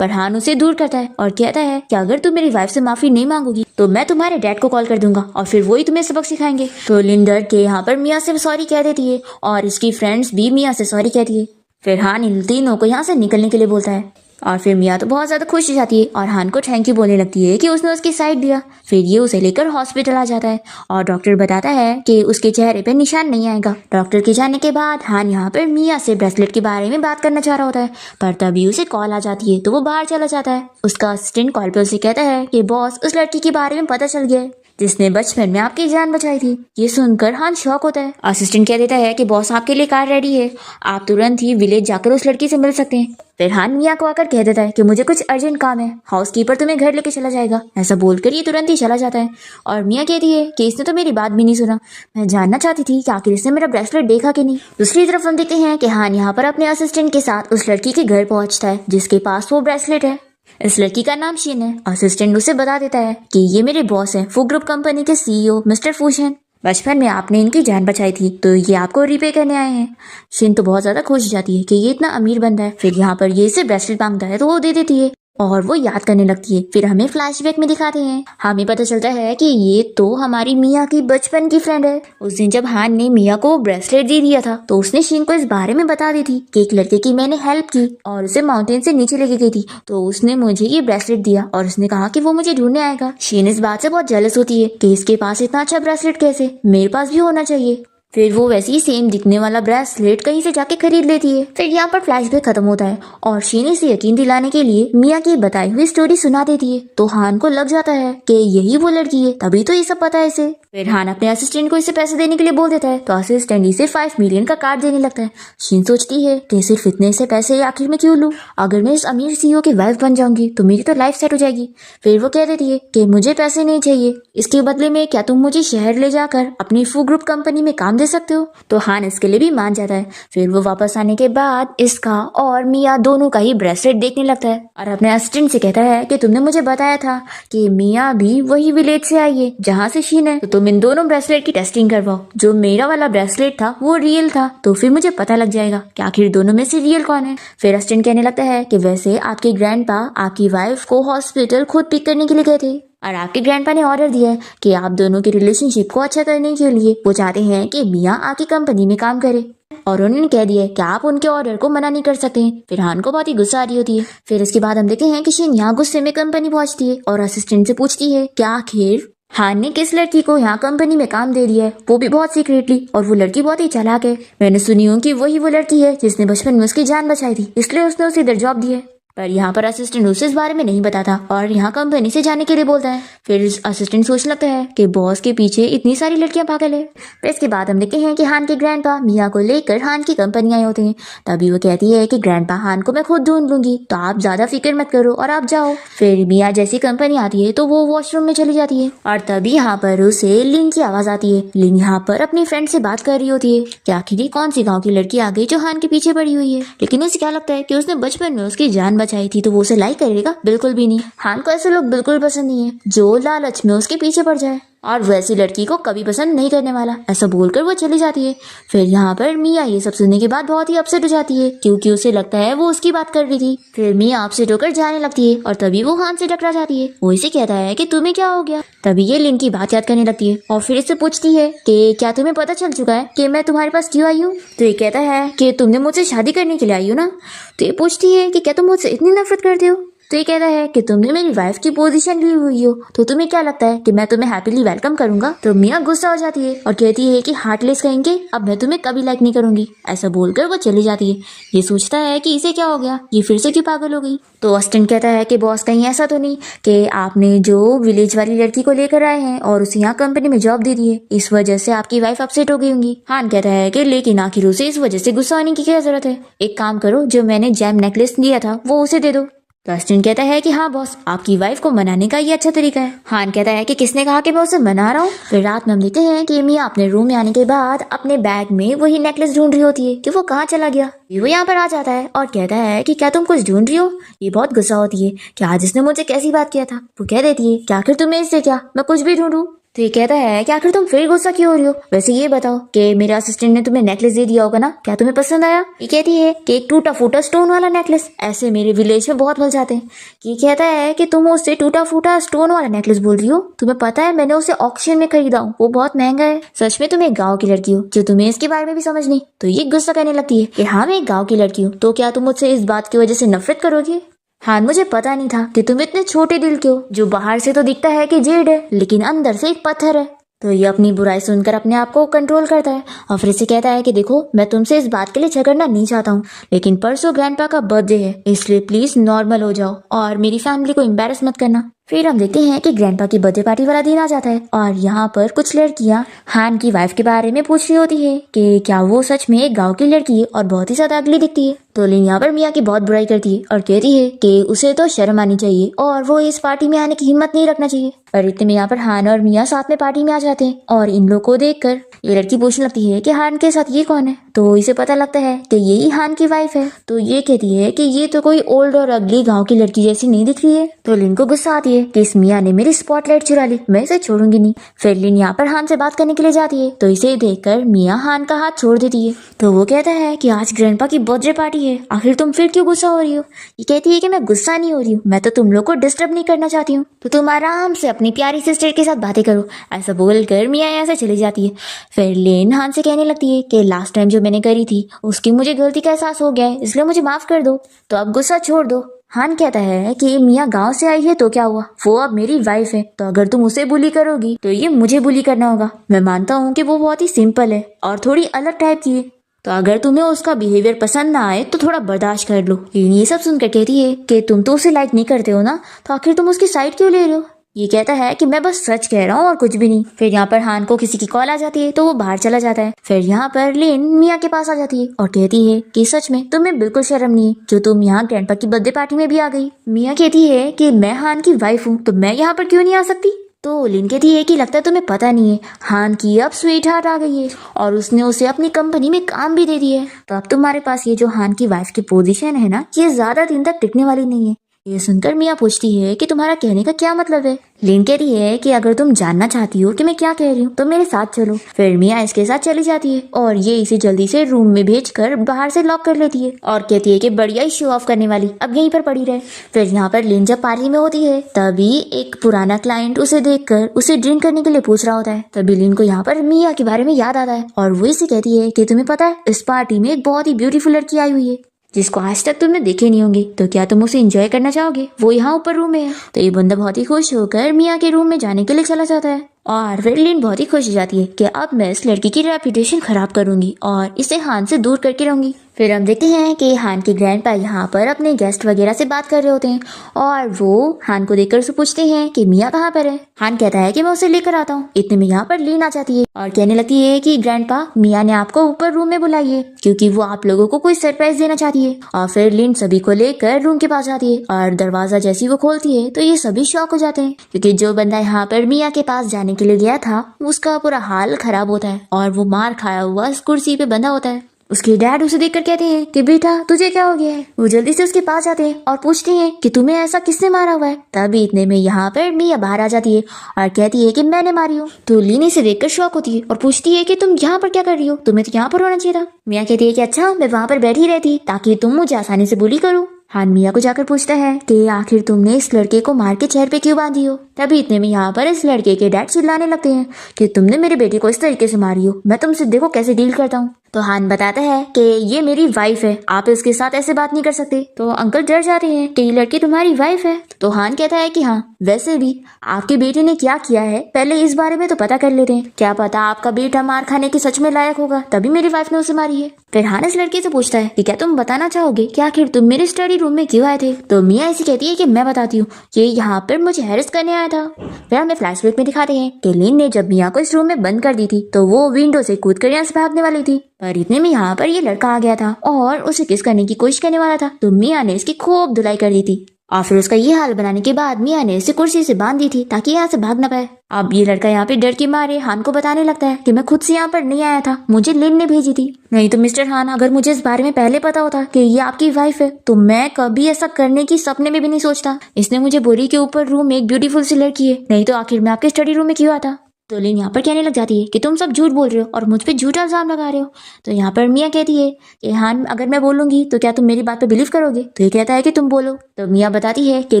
पर हान उसे दूर करता है और कहता है कि अगर तुम मेरी वाइफ से माफी नहीं मांगोगी तो मैं तुम्हारे डैड को कॉल कर दूंगा और फिर वही तुम्हें सबक सिखाएंगे। तो लिन डर के यहाँ पर मिया से सॉरी कह देती है और इसकी फ्रेंड्स भी मिया से सॉरी कहती है। फिर हान इन तीनों को यहाँ से निकलने के लिए बोलता है और फिर मिया तो बहुत ज्यादा खुश हो जाती है और हान को थैंक यू बोलने लगती है कि उसने उसकी साइड दिया। फिर ये उसे लेकर हॉस्पिटल आ जाता है और डॉक्टर बताता है कि उसके चेहरे पे निशान नहीं आएगा। डॉक्टर के जाने के बाद हान यहाँ पर मिया से ब्रेसलेट के बारे में बात करना चाह रहा होता है, पर तभी उसे कॉल आ जाती है तो वो बाहर चला जाता है। उसका असिस्टेंट कॉल पे उसे कहता है कि बॉस, उस लड़की के बारे में पता चल गया है जिसने बचपन में आपकी जान बचाई थी। ये सुनकर हान शॉक होता है। असिस्टेंट कह देता है कि बॉस आपके लिए कार रेडी है, आप तुरंत ही विलेज जाकर उस लड़की से मिल सकते हैं। फिर हान मिया को आकर कह देता है कि मुझे कुछ अर्जेंट काम है, हाउसकीपर तुम्हें घर लेके चला जाएगा। ऐसा बोलकर ये तुरंत ही चला जाता है और मिया कहती है कि इसने तो मेरी बात भी नहीं सुना, मैं जानना चाहती थी कि आखिर इसने मेरा ब्रेसलेट देखा कि नहीं। दूसरी तरफ हम देखते हैं कि हान यहाँ पर अपने असिस्टेंट के साथ उस लड़की के घर पहुंचता है जिसके पास वो ब्रेसलेट है। इस लड़की का नाम शीन है। असिस्टेंट उसे बता देता है कि ये मेरे बॉस है, फू ग्रुप कंपनी के सीईओ मिस्टर फूशन। बचपन में आपने इनकी जान बचाई थी तो ये आपको रिपे करने आए हैं। शिन तो बहुत ज्यादा खुश हो जाती है कि ये इतना अमीर बंदा है। फिर यहाँ पर ये इसे ब्रेसलेट मांगता है तो वो दे देती है और वो याद करने लगती है। फिर हमें फ्लैशबैक में दिखाते हैं, हमें पता चलता है कि ये तो हमारी मिया की बचपन की फ्रेंड है। उस दिन जब हान ने मिया को ब्रेसलेट दे दिया था तो उसने शीन को इस बारे में बता दी थी कि एक लड़के की मैंने हेल्प की और उसे माउंटेन से नीचे लेके गई थी, तो उसने मुझे ये ब्रेसलेट दिया और उसने कहा कि वो मुझे ढूंढने आएगा। शीन इस बात से बहुत जेलस होती है कि इसके पास इतना अच्छा ब्रेसलेट कैसे, मेरे पास भी होना चाहिए। फिर वो वैसे ही सेम दिखने वाला ब्रेसलेट कहीं से जाके खरीद लेती है। फिर यहाँ पर फ्लैशबैक खत्म होता है और शीन से यकीन दिलाने के लिए मिया की बताई हुई स्टोरी सुना देती है तो हान को लग जाता है कि यही वो लड़की है, तभी तो ये सब पता है इसे। फिर हान अपने असिस्टेंट को इसे पैसे देने के लिए बोल देता है तो असिस्टेंट इसे 5 मिलियन का कार्ड देने लगता है। शीन सोचती है कि सिर्फ इतने से पैसे आखिर में क्यों लूं, अगर मैं इस अमीर सीईओ की वाइफ बन जाऊंगी तो मेरी तो लाइफ सेट हो जाएगी। फिर वो कह देती है कि मुझे पैसे नहीं चाहिए, इसके बदले में क्या तुम मुझे शहर ले जाकर अपनी फू ग्रुप कंपनी में काम दे सकते हो। तो हान इसके लिए भी मान जाता है। फिर वो वापस आने के बाद इसका और मिया दोनों का ही ब्रेसलेट देखने लगता है और अपने असिस्टेंट से कहता है कि तुमने मुझे बताया था कि मिया भी वही विलेज से आई है जहाँ से शीन है, तो तुम इन दोनों ब्रेसलेट की टेस्टिंग करवाओ। जो मेरा वाला ब्रेसलेट था वो रियल था तो फिर मुझे पता लग जाएगा कि आखिर दोनों में से रियल कौन है। फिर असिस्टेंट कहने लगता है कि वैसे आपके ग्रैंडपा आपकी वाइफ को हॉस्पिटल खुद पिक करने के लिए गए थे और आपके ग्रैंडपा ने ऑर्डर दिया है कि आप दोनों के रिलेशनशिप को अच्छा करने के लिए वो चाहते हैं कि मिया आपकी कंपनी में काम करे और उन्होंने कह दिया है कि आप उनके ऑर्डर को मना नहीं कर सकते। फिर हान को बहुत ही गुस्सा आ रही होती है। फिर इसके बाद हम देखते हैं कि शीन यहाँ गुस्से में कंपनी पहुंचती है और असिस्टेंट से पूछती है कि आखिर हान ने किस लड़की को यहाँ कंपनी में काम दे दिया है, वो भी बहुत सीक्रेटली, और वो लड़की बहुत ही चालाक है। मैंने सुनी हूँ कि वही वो लड़की है जिसने बचपन में उसकी जान बचाई थी, इसलिए उसने उसे इधर जॉब दी है। पर यहाँ पर असिस्टेंट उसे इस बारे में नहीं बताता और यहाँ कंपनी से जाने के लिए बोलता है। फिर असिस्टेंट सोचने लगता है कि बॉस के पीछे इतनी सारी लड़कियां पागल है। फिर इसके बाद हम देखते हैं कि हान के ग्रैंडपा मिया को लेकर हान की कंपनी आए होते हैं। तभी वो कहती है कि ग्रैंडपा, हान को मैं खुद ढूंढ लूंगी तो आप ज्यादा फिक्र मत करो और आप जाओ। फिर मिया जैसी कंपनी आती है तो वो वॉशरूम में चली जाती है और तभी यहाँ पर उसे लिन की आवाज आती है। लिन यहाँ पर अपनी फ्रेंड से बात कर रही होती है कि आखिर कौन सी गाँव की लड़की आ गई जो हान के पीछे पड़ी हुई है, लेकिन उसे क्या लगता है कि उसने बचपन में उसकी जान बचाई थी तो वो उसे लाइक करेगा, बिल्कुल भी नहीं। हान को ऐसे लोग बिल्कुल पसंद नहीं है जो लालच में उसके पीछे पड़ जाए और वैसी लड़की को कभी पसंद नहीं करने वाला। ऐसा बोलकर वो चली जाती है। फिर यहाँ पर मिया ये सब सुनने के बाद बहुत ही अपसेट हो जाती है क्योंकि उसे लगता है वो उसकी बात कर रही थी। फिर मिया अपसेट होकर जाने लगती है और तभी वो हान से टकरा जाती है। वो इसे कहता है कि तुम्हें क्या हो गया। तभी ये लिन की बात याद करने लगती है और फिर इससे पूछती है कि क्या तुम्हें पता चल चुका है कि मैं तुम्हारे पास क्यों आई हूँ। तो ये कहता है कि तुमने मुझसे शादी करने के लिए आई हो ना। तो ये पूछती है कि क्या तुम मुझसे इतनी नफरत करते हो। तो ये कहता है कि तुमने मेरी वाइफ की पोजीशन ली हुई हो तो तुम्हें क्या लगता है कि मैं तुम्हें हैप्पीली वेलकम करूंगा। तो मिया गुस्सा हो जाती है और कहती है कि हार्टलेस कहेंगे, अब मैं तुम्हें कभी लाइक नहीं करूंगी। ऐसा बोलकर वो चली जाती है। ये सोचता है कि इसे क्या हो गया, ये फिर से क्यों पागल हो गई। तो असिस्टेंट कहता है कि बॉस, कहीं ऐसा तो नहीं कि आपने जो विलेज वाली लड़की को लेकर आए हैं और उसे यहाँ कंपनी में जॉब दे दी है, इस वजह से आपकी वाइफ अपसेट हो गई होंगी। हान कहता है कि लेकिन आखिर उसे इस वजह से गुस्सा होने की क्या जरूरत है, एक काम करो, जो मैंने जेम नेकलेस दिया था वो उसे दे दो। तो असिस्टेंट कहता है कि हाँ बॉस, आपकी वाइफ को मनाने का ये अच्छा तरीका है। हान कहता है कि किसने कहा कि मैं उसे मना रहा हूँ। फिर रात में हम देखते हैं कि मिया अपने रूम में आने के बाद अपने बैग में वही नेकलेस ढूंढ रही होती है कि वो कहाँ चला गया। वो यहाँ पर आ जाता है और कहता है कि क्या तुम कुछ ढूंढ रही हो। ये बहुत गुस्सा होती है कि आज इसने मुझे कैसी बात किया था। वो कह देती है कि आखिर तुम्हें इससे क्या, मैं कुछ भी ढूंढूं। तो ये कहता है कि आखिर तुम फिर गुस्सा क्यों हो रही हो? वैसे ये बताओ कि मेरे असिस्टेंट ने तुम्हें नेकलेस दे दिया होगा ना, क्या तुम्हें पसंद आया? ये कहती है कि एक टूटा फूटा स्टोन वाला नेकलेस, ऐसे मेरे विलेज में बहुत मिल जाते हैं। ये कहता है कि तुम उससे टूटा फूटा स्टोन वाला नेकलेस बोल रही हो? तुम्हें पता है मैंने उसे ऑक्शन में खरीदा हूँ, वो बहुत महंगा है। सच में तुम एक गाँव की लड़की हो जो तुम्हें इसके बारे में भी समझ नहीं। तो ये गुस्सा करने लगती है कि हाँ मैं एक गाँव की लड़की हूँ, तो क्या तुम मुझसे इस बात की वजह से नफरत करोगी? हाँ मुझे पता नहीं था कि तुम इतने छोटे दिल के हो, जो बाहर से तो दिखता है कि जेड है लेकिन अंदर से एक पत्थर है। तो ये अपनी बुराई सुनकर अपने आप को कंट्रोल करता है और फिर से कहता है कि देखो मैं तुमसे इस बात के लिए झगड़ना नहीं चाहता हूँ, लेकिन परसों ग्रैंडपा का बर्थडे है, इसलिए प्लीज नॉर्मल हो जाओ और मेरी फैमिली को एम्बेरस मत करना। फिर हम देखते हैं कि ग्रैंडपा की बर्थडे पार्टी वाला दिन आ जाता है और यहाँ पर कुछ लड़कियां हान की वाइफ के बारे में पूछ रही होती है कि क्या वो सच में एक गांव की लड़की है और बहुत ही ज्यादा अगली दिखती है। तो लिन यहाँ पर मिया की बहुत बुराई करती है और कहती है कि उसे तो शर्म आनी चाहिए और वो इस पार्टी में आने की हिम्मत नहीं रखना चाहिए। और इतने में यहाँ पर हान और मिया साथ में पार्टी में आ जाते हैं और इन लोग को देखकर ये लड़की पूछने लगती है कि हान के साथ ये कौन है। तो इसे पता लगता है कि यही हान की वाइफ है। तो ये कहती है कि ये तो कोई ओल्ड और अगली गांव की लड़की जैसी नहीं दिख रही है। तो लिन को गुस्सा आती है कि इस मिया ने मेरी स्पॉटलाइट चुरा ली, मैं इसे छोड़ूंगी नहीं। फिर लिन यहाँ पर हान से बात करने के लिए जाती है तो इसे देखकर मिया हान का हाथ छोड़ देती है। तो वो कहता है कि आज ग्रैंडपा की बर्थडे पार्टी है, आखिर तुम फिर क्यों गुस्सा हो रही हो? ये कहती है कि मैं गुस्सा नहीं हो रही हूँ, मैं तो तुम लोग को डिस्टर्ब नहीं करना चाहती हूँ, तो तुम आराम से अपनी प्यारी सिस्टर के साथ बातें करो। ऐसा बोलकर मिया यहाँ से चली जाती है। फिर लिन हान से कहने लगती है कि लास्ट टाइम जो मैंने करी थी उसकी मुझे गलती का एहसास हो गया है, इसलिए मुझे माफ कर दो, तो अब गुस्सा छोड़ दो। हान कहता है कि मिया गांव से आई है तो क्या हुआ, वो अब मेरी वाइफ है, तो अगर तुम उसे बुली करोगी तो ये मुझे बुली करना होगा। मैं मानता हूँ कि वो बहुत ही सिंपल है और थोड़ी अलग टाइप की है, तो अगर तुम्हें उसका बिहेवियर पसंद ना आए तो थोड़ा बर्दाश्त कर लो। ये सब सुनकर कहती है कि तुम तो उसे लाइक नहीं करते हो ना, तो आखिर तुम उसकी साइड क्यों ले रहे हो? ये कहता है कि मैं बस सच कह रहा हूँ और कुछ भी नहीं। फिर यहाँ पर हान को किसी की कॉल आ जाती है तो वो बाहर चला जाता है। फिर यहाँ पर लिन मिया के पास आ जाती है और कहती है कि सच में तुम्हें बिल्कुल शर्म नहीं है जो तुम यहाँ ग्रैंडपा की बर्थडे पार्टी में भी आ गई। मिया कहती है कि मैं हान की वाइफ हूँ तो मैं यहाँ पर क्यों नहीं आ सकती। तो लिन कहती है कि लगता है तुम्हें पता नहीं है, हान की अब स्वीट हार्ट आ गई है और उसने उसे अपनी कंपनी में काम भी दे दिया है, तो अब तुम्हारे पास ये जो हान की वाइफ की पोजीशन है ना, ये ज्यादा दिन तक टिकने वाली नहीं है। ये सुनकर मिया पूछती है कि तुम्हारा कहने का क्या मतलब है। लिन कह रही है कि अगर तुम जानना चाहती हो कि मैं क्या कह रही हूँ तो मेरे साथ चलो। फिर मिया इसके साथ चली जाती है और ये इसे जल्दी से रूम में भेजकर बाहर से लॉक कर लेती है और कहती है कि बढ़िया ही शो ऑफ करने वाली, अब यहीं पर पड़ी रहे। फिर यहाँ पर लिन जब पार्टी में होती है तभी एक पुराना क्लाइंट उसे देखकर उसे ड्रिंक करने के लिए पूछ रहा होता है। तभी लिन को यहाँ पर मिया के बारे में याद आता है और वो इसे कहती है कि तुम्हें पता है इस पार्टी में एक बहुत ही ब्यूटीफुल लड़की आई हुई है जिसको आज तक तुमने देखे नहीं होंगे, तो क्या तुम उसे एंजॉय करना चाहोगे? वो यहाँ ऊपर रूम में है। तो ये बंदा बहुत ही खुश होकर मिया के रूम में जाने के लिए चला जाता है और फिर लिन बहुत ही खुश हो जाती है कि अब मैं इस लड़की की रेपुटेशन खराब करूंगी और इसे हान से दूर करके रहूंगी। फिर हम देखते हैं कि हान के ग्रैंडपा यहाँ पर अपने गेस्ट वगैरह से बात कर रहे होते हैं और वो हान को देखकर उसे पूछते हैं कि मिया कहाँ पर है। हान कहता है कि मैं उसे लेकर आता हूँ। इतने में यहाँ पर लिन आ जाती है और कहने लगती है कि ग्रैंडपा मिया ने आपको ऊपर रूम में बुलाई है क्योंकि वो आप लोगों को कोई सरप्राइज देना चाहती है। और फिर लिन सभी को लेकर रूम के पास जाती है और दरवाजा जैसी वो खोलती है तो ये सभी शॉक हो जाते हैं क्योंकि जो बंदा यहाँ पर मिया के पास जाने के लिए गया था उसका पूरा हाल खराब होता है और वो मार खाया हुआ इस कुर्सी पे बंधा होता है। उसके डैड उसे देखकर कहते हैं कि बेटा तुझे क्या हो गया है। वो जल्दी से उसके पास जाते हैं और पूछते हैं कि तुम्हें ऐसा किसने मारा हुआ है। तभी इतने में यहाँ पर मिया बाहर आ जाती है और कहती है कि मैंने मारी हूँ। तो लीनी से देखकर शॉक होती है और पूछती है कि तुम यहाँ पर क्या कर रही हो, तुम्हें तो यहाँ पर होना चाहिए था। मिया कहती है कि अच्छा मैं वहाँ पर बैठी रहती ताकि तुम मुझे आसानी से बुली करो। हान मिया को जाकर पूछता है कि आखिर तुमने इस लड़के को मार के चेहरे पे क्यों बांधी हो। तभी इतने में यहाँ पर इस लड़के के डैड चिल्लाने लगते हैं कि तुमने मेरे बेटे को इस तरीके से मारी हो, मैं तुमसे देखो कैसे डील करता हूँ। तो हान बताता है कि ये मेरी वाइफ है, आप इसके साथ ऐसे बात नहीं कर सकते। तो अंकल डर जाते हैं कि ये लड़की तुम्हारी वाइफ है। तो हान कहता है कि हाँ वैसे भी आपके बेटे ने क्या किया है पहले इस बारे में तो पता कर लेते हैं, क्या पता आपका बेटा मार खाने के सच में लायक होगा तभी मेरी वाइफ ने उसे मारी है। फिर हान इस लड़की से पूछता है कि क्या तुम बताना चाहोगे कि आखिर तुम मेरे स्टडी रूम में क्यों आए थे। तो मिया ऐसी कहती है कि मैं बताती हूँ, ये यहाँ पर मुझे हैरेस करने आया था। फिर हमें फ्लैशबैक में दिखाते हैं कि लिन ने जब मिया को इस रूम में बंद कर दी थी तो वो विंडो से कूद कर यहाँ से भागने वाली थी, पर इतने में यहाँ पर ये लड़का आ गया था और उसे किस करने की कोशिश करने वाला था। तो मिया ने इसकी खूब धुलाई कर दी थी और फिर उसका ये हाल बनाने के बाद मिया ने इसे कुर्सी से बांध दी थी ताकि यहाँ से भाग न पाए। अब ये लड़का यहाँ पे डर के मारे हान को बताने लगता है कि मैं खुद से यहाँ पर नहीं आया था, मुझे लिन ने भेजी थी। नहीं तो मिस्टर हान, अगर मुझे इस बारे में पहले पता होता कि ये आपकी वाइफ है तो मैं कभी ऐसा करने की सपने में भी नहीं सोचता। इसने मुझे बोली कि ऊपर रूम में एक ब्यूटीफुल सी लड़की है, नहीं तो आखिर मैं आपके स्टडी रूम में क्यों आता। तो लिन यहाँ पर कहने लग जाती है कि तुम सब झूठ बोल रहे हो और मुझ पे झूठा इल्जाम लगा रहे हो। तो यहाँ पर मियाँ कहती है कि हान अगर मैं बोलूंगी तो क्या तुम मेरी बात पे बिलीव करोगे। तो ये कहता है कि तुम बोलो। तो मियाँ बताती है कि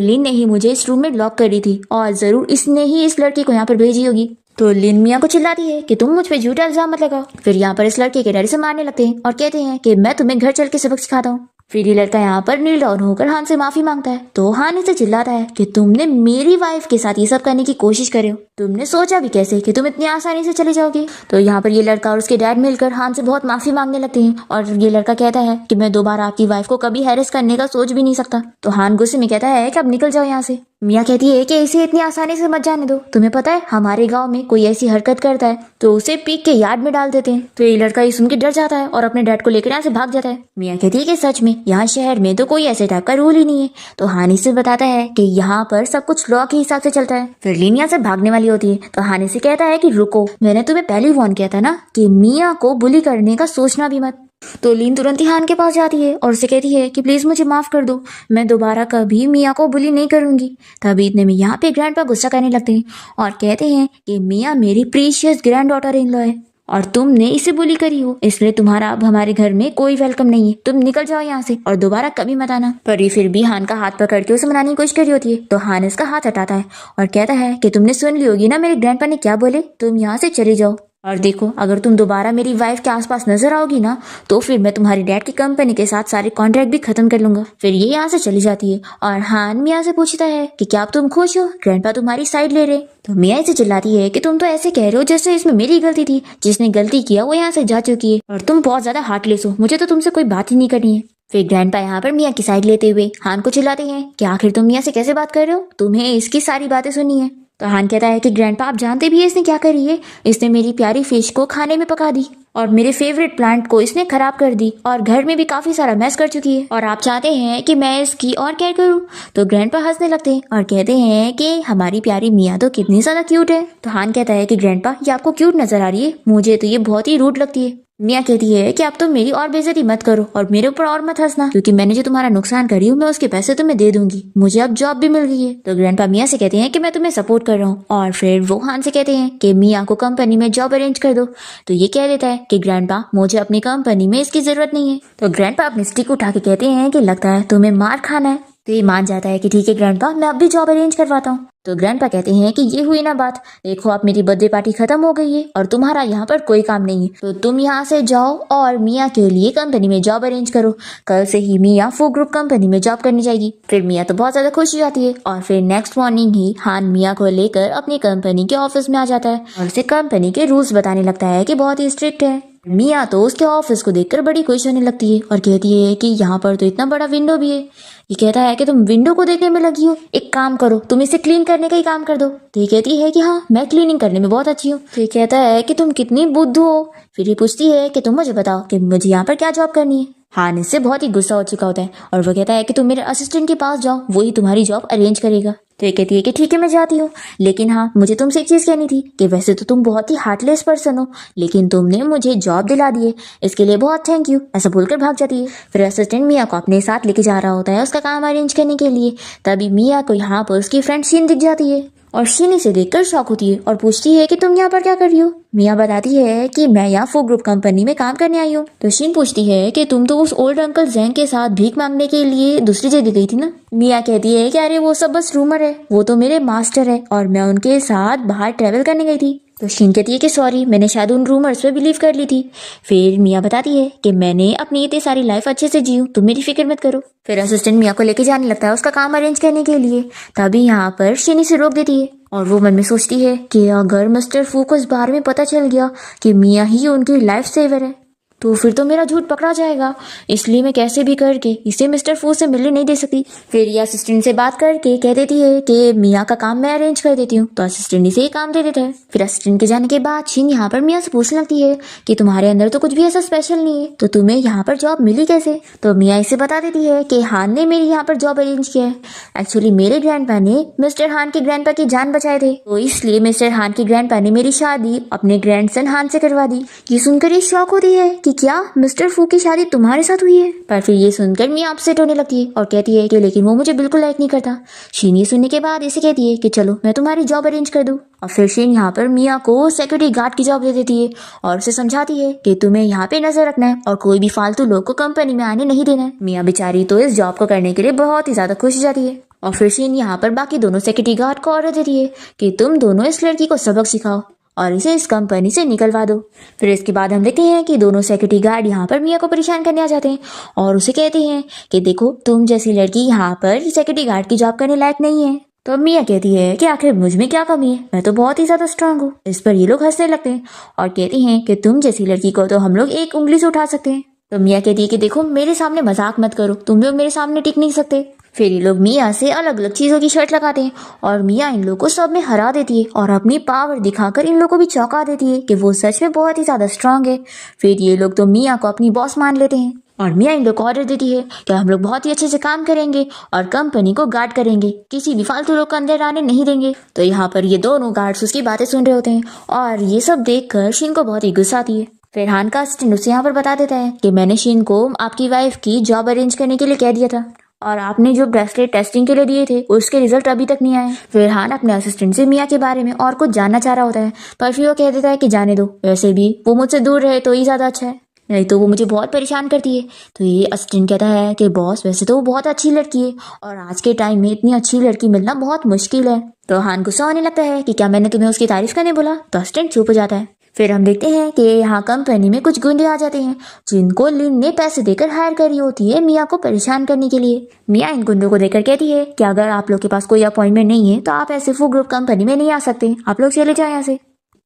लिन ने ही मुझे इस रूम में लॉक करी थी और जरूर इसने ही इस लड़की को यहाँ पर भेजी होगी। तो लिन मियाँ को चिल्लाती है कि तुम मुझ पे झूठा इल्जाम मत लगाओ। फिर यहाँ पर इस लड़के के डैडी से मारने लगते हैं और कहते हैं कि मैं तुम्हें घर चल के सबक सिखाता हूँ। फिर ये लड़का यहाँ पर नील डाउन होकर हान से माफी मांगता है। तो हान इसे चिल्लाता है कि तुमने मेरी वाइफ के साथ ये सब करने की कोशिश करे हो, तुमने सोचा भी कैसे कि तुम इतनी आसानी से चले जाओगे। तो यहाँ पर ये लड़का और उसके डैड मिलकर हान से बहुत माफी मांगने लगते हैं और ये लड़का कहता है कि मैं दोबारा आपकी वाइफ को कभी हैरेस करने का सोच भी नहीं सकता। तो हान गुस्से में कहता है कि अब निकल जाओ यहाँ से। मियाँ कहती है कि इसे इतनी आसानी से मत जाने दो, तुम्हें पता है हमारे गांव में कोई ऐसी हरकत करता है तो उसे पीक के यार्ड में डाल देते हैं। तो ये लड़का ये सुन के डर जाता है और अपने डैड को लेकर यहाँ से भाग जाता है। मियाँ कहती है कि सच में यहाँ शहर में तो कोई ऐसे टाइप का रूल ही नहीं है। तो हानी से बताता है कि यहाँ पर सब कुछ लॉ के हिसाब से चलता है। फिर लिन यहाँ से भागने वाली होती है तो हानी से कहता है कि रुको, मैंने तुम्हें पहले ही वार्न किया था ना कि मियाँ को बुली करने का सोचना भी मत। तो लीन तुरंत ही हान के पास जाती है और उसे कहती है कि प्लीज मुझे माफ कर दो, मैं दोबारा कभी मियाँ को बुली नहीं करूंगी। तभी इतने में यहाँ पे ग्रैंडपा गुस्सा करने लगते हैं और कहते हैं कि मियाँ मेरी precious grand daughter in law है और तुमने इसे बुली करी हो, इसलिए तुम्हारा अब हमारे घर में कोई वेलकम नहीं है, तुम निकल जाओ यहाँ से और दोबारा कभी मत आना। पर ये फिर भी हान का हाथ पकड़ के उसे मनाने की कोशिश करी होती है। तो हान इसका हाथ हटाता है और कहता है कि तुमने सुन ली होगी ना मेरे ग्रैंडपा ने क्या बोले, तुम यहाँ से चले जाओ और देखो अगर तुम दोबारा मेरी वाइफ के आसपास नजर आओगी ना तो फिर मैं तुम्हारी डैड की कंपनी के साथ सारे कॉन्ट्रैक्ट भी खत्म कर लूंगा। फिर ये यहाँ से चली जाती है और हान मियाँ से पूछता है कि क्या अब तुम खुश हो, ग्रैंडपा तुम्हारी साइड ले रहे। तो मियाँ इसे चिल्लाती है कि तुम तो ऐसे कह रहे हो जैसे इसमें मेरी गलती थी, जिसने गलती किया वो यहाँ से जा चुकी है और तुम बहुत ज्यादा हार्टलेस हो, मुझे तो तुमसे कोई बात ही नहीं करनी है। फिर ग्रैंडपा यहाँ पर मियाँ की साइड लेते हुए हान को चिल्लाते हैं कि आखिर तुम मियाँ से कैसे बात कर रहे हो, तुम्हें इसकी सारी बातें सुनी है। तो हान कहता है कि ग्रैंडपा आप जानते भी है इसने क्या करी है, इसने मेरी प्यारी फिश को खाने में पका दी और मेरे फेवरेट प्लांट को इसने खराब कर दी और घर में भी काफी सारा मैस कर चुकी है और आप चाहते हैं कि मैं इसकी और केयर करूं। तो ग्रैंडपा हंसने लगते हैं और कहते हैं कि हमारी प्यारी मियाँ तो कितनी ज्यादा क्यूट है। तो हान कहता है कि ग्रैंडपा ये आपको क्यूट नजर आ रही है, मुझे तो ये बहुत ही रूड लगती है। मियाँ कहती है कि अब तुम मेरी और बेइज्जती मत करो और मेरे ऊपर और मत हंसना, क्योंकि मैंने जो तुम्हारा नुकसान करी हूँ मैं उसके पैसे तुम्हें दे दूंगी, मुझे अब जॉब भी मिल गई है। तो ग्रैंडपा मियाँ से कहते हैं कि मैं तुम्हें सपोर्ट कर रहा हूँ और फिर वो हान से कहते हैं कि मियाँ को कंपनी में जॉब अरेंज कर दो। तो ये कह देता है कि ग्रैंडपा मुझे अपनी कंपनी में इसकी जरूरत नहीं है। तो ग्रैंडपा अपनी स्टिक उठा के कहते हैं कि लगता है तुम्हें मार खाना है। तो ये मान जाता है कि ठीक है ग्रैंडपा, मैं अब भी जॉब अरेंज करवाता हूँ। तो ग्रैंडपा कहते हैं कि ये हुई ना बात, देखो अब मेरी बर्थडे पार्टी खत्म हो गई है और तुम्हारा यहाँ पर कोई काम नहीं है, तो तुम यहाँ से जाओ और मियाँ के लिए कंपनी में जॉब अरेंज करो। कल से ही मियाँ फू ग्रुप कंपनी में जॉब करने जाएगी। फिर मियाँ तो बहुत ज्यादा खुश हो जाती है और फिर नेक्स्ट मॉर्निंग ही हान मियाँ को लेकर अपनी कंपनी के ऑफिस में आ जाता है और उसे कंपनी के रूल्स बताने लगता है कि बहुत ही स्ट्रिक्ट है। मियाँ तो उसके ऑफिस को देखकर बड़ी खुश होने लगती है और कहती है कि यहाँ पर तो इतना बड़ा विंडो भी है। ये कहता है कि तुम विंडो को देखने में लगी हो, एक काम करो तुम इसे क्लीन करने का ही काम कर दो। तो ये कहती है कि हाँ मैं क्लीनिंग करने में बहुत अच्छी हूँ। तो ये कहता है कि तुम कितनी बुद्धू हो। फिर ये पूछती है कि तुम मुझे बताओ कि मुझे यहाँ पर क्या जॉब करनी है। हान इससे बहुत ही गुस्सा हो चुका होता है और वो कहता है कि तुम मेरे असिस्टेंट के पास जाओ, वही तुम्हारी जॉब अरेंज करेगा। तो ये कहती है कि ठीक है मैं जाती हूँ, लेकिन हाँ मुझे तुमसे एक चीज कहनी थी कि वैसे तो तुम बहुत ही हार्टलेस पर्सन हो, लेकिन तुमने मुझे जॉब दिला दी है, इसके लिए बहुत थैंक यू। ऐसा बोलकर भाग जाती है। फिर असिस्टेंट मियाँ को अपने साथ लेके जा रहा होता है उसका काम अरेंज करने के लिए। तभी मियाँ को यहाँ पर उसकी फ्रेंड शीन दिख जाती है और शीन इसे देखकर शॉक होती है और पूछती है कि तुम यहाँ पर क्या कर रही हो। मियाँ बताती है कि मैं यहाँ फू ग्रुप कंपनी में काम करने आई हूँ। तो शीन पूछती है कि तुम तो उस ओल्ड अंकल जैंग के साथ भीख मांगने के लिए दूसरी जगह गई थी ना। मियाँ कहती है कि अरे वो सब बस रूमर है, वो तो मेरे मास्टर है और मैं उनके साथ बाहर ट्रेवल करने गई थी। तो शीन कहती है कि सॉरी, मैंने शायद उन रूमर्स पे बिलीव कर ली थी। फिर मियाँ बताती है कि मैंने अपनी इतनी सारी लाइफ अच्छे से जी हूँ, तुम मेरी फिक्र मत करो। फिर असिस्टेंट मियाँ को लेके जाने लगता है उसका काम अरेंज करने के लिए। तभी यहाँ पर शीन इसे रोक देती है और वो मन में सोचती है कि अगर मिस्टर फू को इस बारे में पता चल गया कि मियाँ ही उनकी लाइफ सेवर है तो फिर तो मेरा झूठ पकड़ा जाएगा, इसलिए मैं कैसे भी करके इसे मिस्टर फू से मिलने नहीं दे सकती। फिर ये असिस्टेंट से बात करके कह देती है कि मियाँ का काम मैं अरेंज कर देती हूँ। तो असिस्टेंट इसे काम दे देता है। फिर असिस्टेंट के जाने के बाद शीन यहाँ पर मियाँ से पूछने लगती है कि तुम्हारे अंदर तो कुछ भी ऐसा स्पेशल नहीं है, तो तुम्हें यहाँ पर जॉब मिली कैसे। तो मियाँ इसे बता देती है कि हान ने मेरी यहाँ पर जॉब अरेंज किया है। एक्चुअली मेरे ग्रैंडपा ने मिस्टर हान के ग्रैंडपा की जान बचाए थे, तो इसलिए मिस्टर हान के ग्रैंडपा ने मेरी शादी अपने ग्रैंडसन हान से करवा दी। ये सुनकर ये शॉक होती है कि क्या मिस्टर फू की शादी तुम्हारे साथ हुई है। पर फिर ये सुनकर मिया अपसेट होने लगती है और कहती है कि लेकिन वो मुझे बिल्कुल लाइक नहीं करता। शीन ये सुनने के बाद इसे कहती है कि चलो मैं तुम्हारी जॉब अरेंज कर दूँ। और फिर शीन यहाँ पर मिया को सिक्योरिटी गार्ड की जॉब दे देती है और उसे समझाती है कि तुम्हें यहाँ पे नजर रखना है और कोई भी फालतू लोग को कंपनी में आने नहीं देना है। मिया बेचारी तो इस जॉब को करने के लिए बहुत ही ज्यादा खुश हो जाती है। और फिर शीन यहाँ पर बाकी दोनों सिक्योरिटी गार्ड को ऑर्डर देती है कि तुम दोनों इस लड़की को सबक सिखाओ और इसे इस कंपनी से निकलवा दो। फिर इसके बाद हम देखते हैं कि दोनों सिक्योरिटी गार्ड यहाँ पर मिया को परेशान करने आ जाते हैं और उसे कहते हैं कि देखो तुम जैसी लड़की यहाँ पर सिक्योरिटी गार्ड की जॉब करने लायक नहीं है। तो मिया कहती है कि आखिर मुझ में क्या कमी है, मैं तो बहुत ही ज्यादा स्ट्रांग हूँ। इस पर ये लोग हंसने लगते हैं और कहते हैं कि तुम जैसी लड़की को तो हम लोग एक उंगली से उठा सकते हैं। तो मिया कहती है कि देखो मेरे सामने मजाक मत करो, तुम लोग मेरे सामने टिक नहीं सकते। फिर ये लोग मिया से अलग अलग चीजों की शर्ट लगाते हैं और मिया इन लोगों को सब में हरा देती है और अपनी पावर दिखाकर इन लोगों को भी चौंका देती है कि वो सच में बहुत ही ज्यादा स्ट्रांग है। फिर ये लोग तो मिया को अपनी बॉस मान लेते हैं और मिया इन लोग को ऑर्डर देती है कि हम लोग बहुत ही अच्छे से काम करेंगे और कंपनी को गार्ड करेंगे, किसी भी फालतू लोग को अंदर आने नहीं देंगे। तो यहाँ पर ये दोनों गार्ड्स उसकी बातें सुन रहे होते हैं और ये सब देखकर शीन को बहुत ही गुस्सा आती है। फिर हान का असिस्टेंट उसे यहाँ पर बता देता है कि मैंने शीन को आपकी वाइफ की जॉब अरेंज करने के लिए कह दिया था और आपने जो ब्रेसलेट टेस्टिंग के लिए दिए थे उसके रिजल्ट अभी तक नहीं आए। फिर हान अपने असिस्टेंट से मिया के बारे में और कुछ जानना चाह रहा होता है पर फिर वो कह देता है कि जाने दो, वैसे भी वो मुझसे दूर रहे तो ही ज्यादा अच्छा है, नहीं तो वो मुझे बहुत परेशान करती है। तो ये असिस्टेंट कहता है कि बॉस वैसे तो वो बहुत अच्छी लड़की है और आज के टाइम में इतनी अच्छी लड़की मिलना बहुत मुश्किल है। तो हान गुस्सा होने लगता है कि क्या मैंने तुम्हें उसकी तारीफ करने बोला। तो असिस्टेंट चुप हो जाता है। फिर हम देखते हैं कि यहाँ कंपनी में कुछ गुंडे आ जाते हैं जिनको लिन ने पैसे देकर हायर करी होती है मिया को परेशान करने के लिए। मिया इन गुंडों को देखकर कहती है कि अगर आप लोग के पास कोई अपॉइंटमेंट नहीं है तो आप ऐसे फू ग्रुप कंपनी में नहीं आ सकते, आप लोग चले जाए यहाँ से।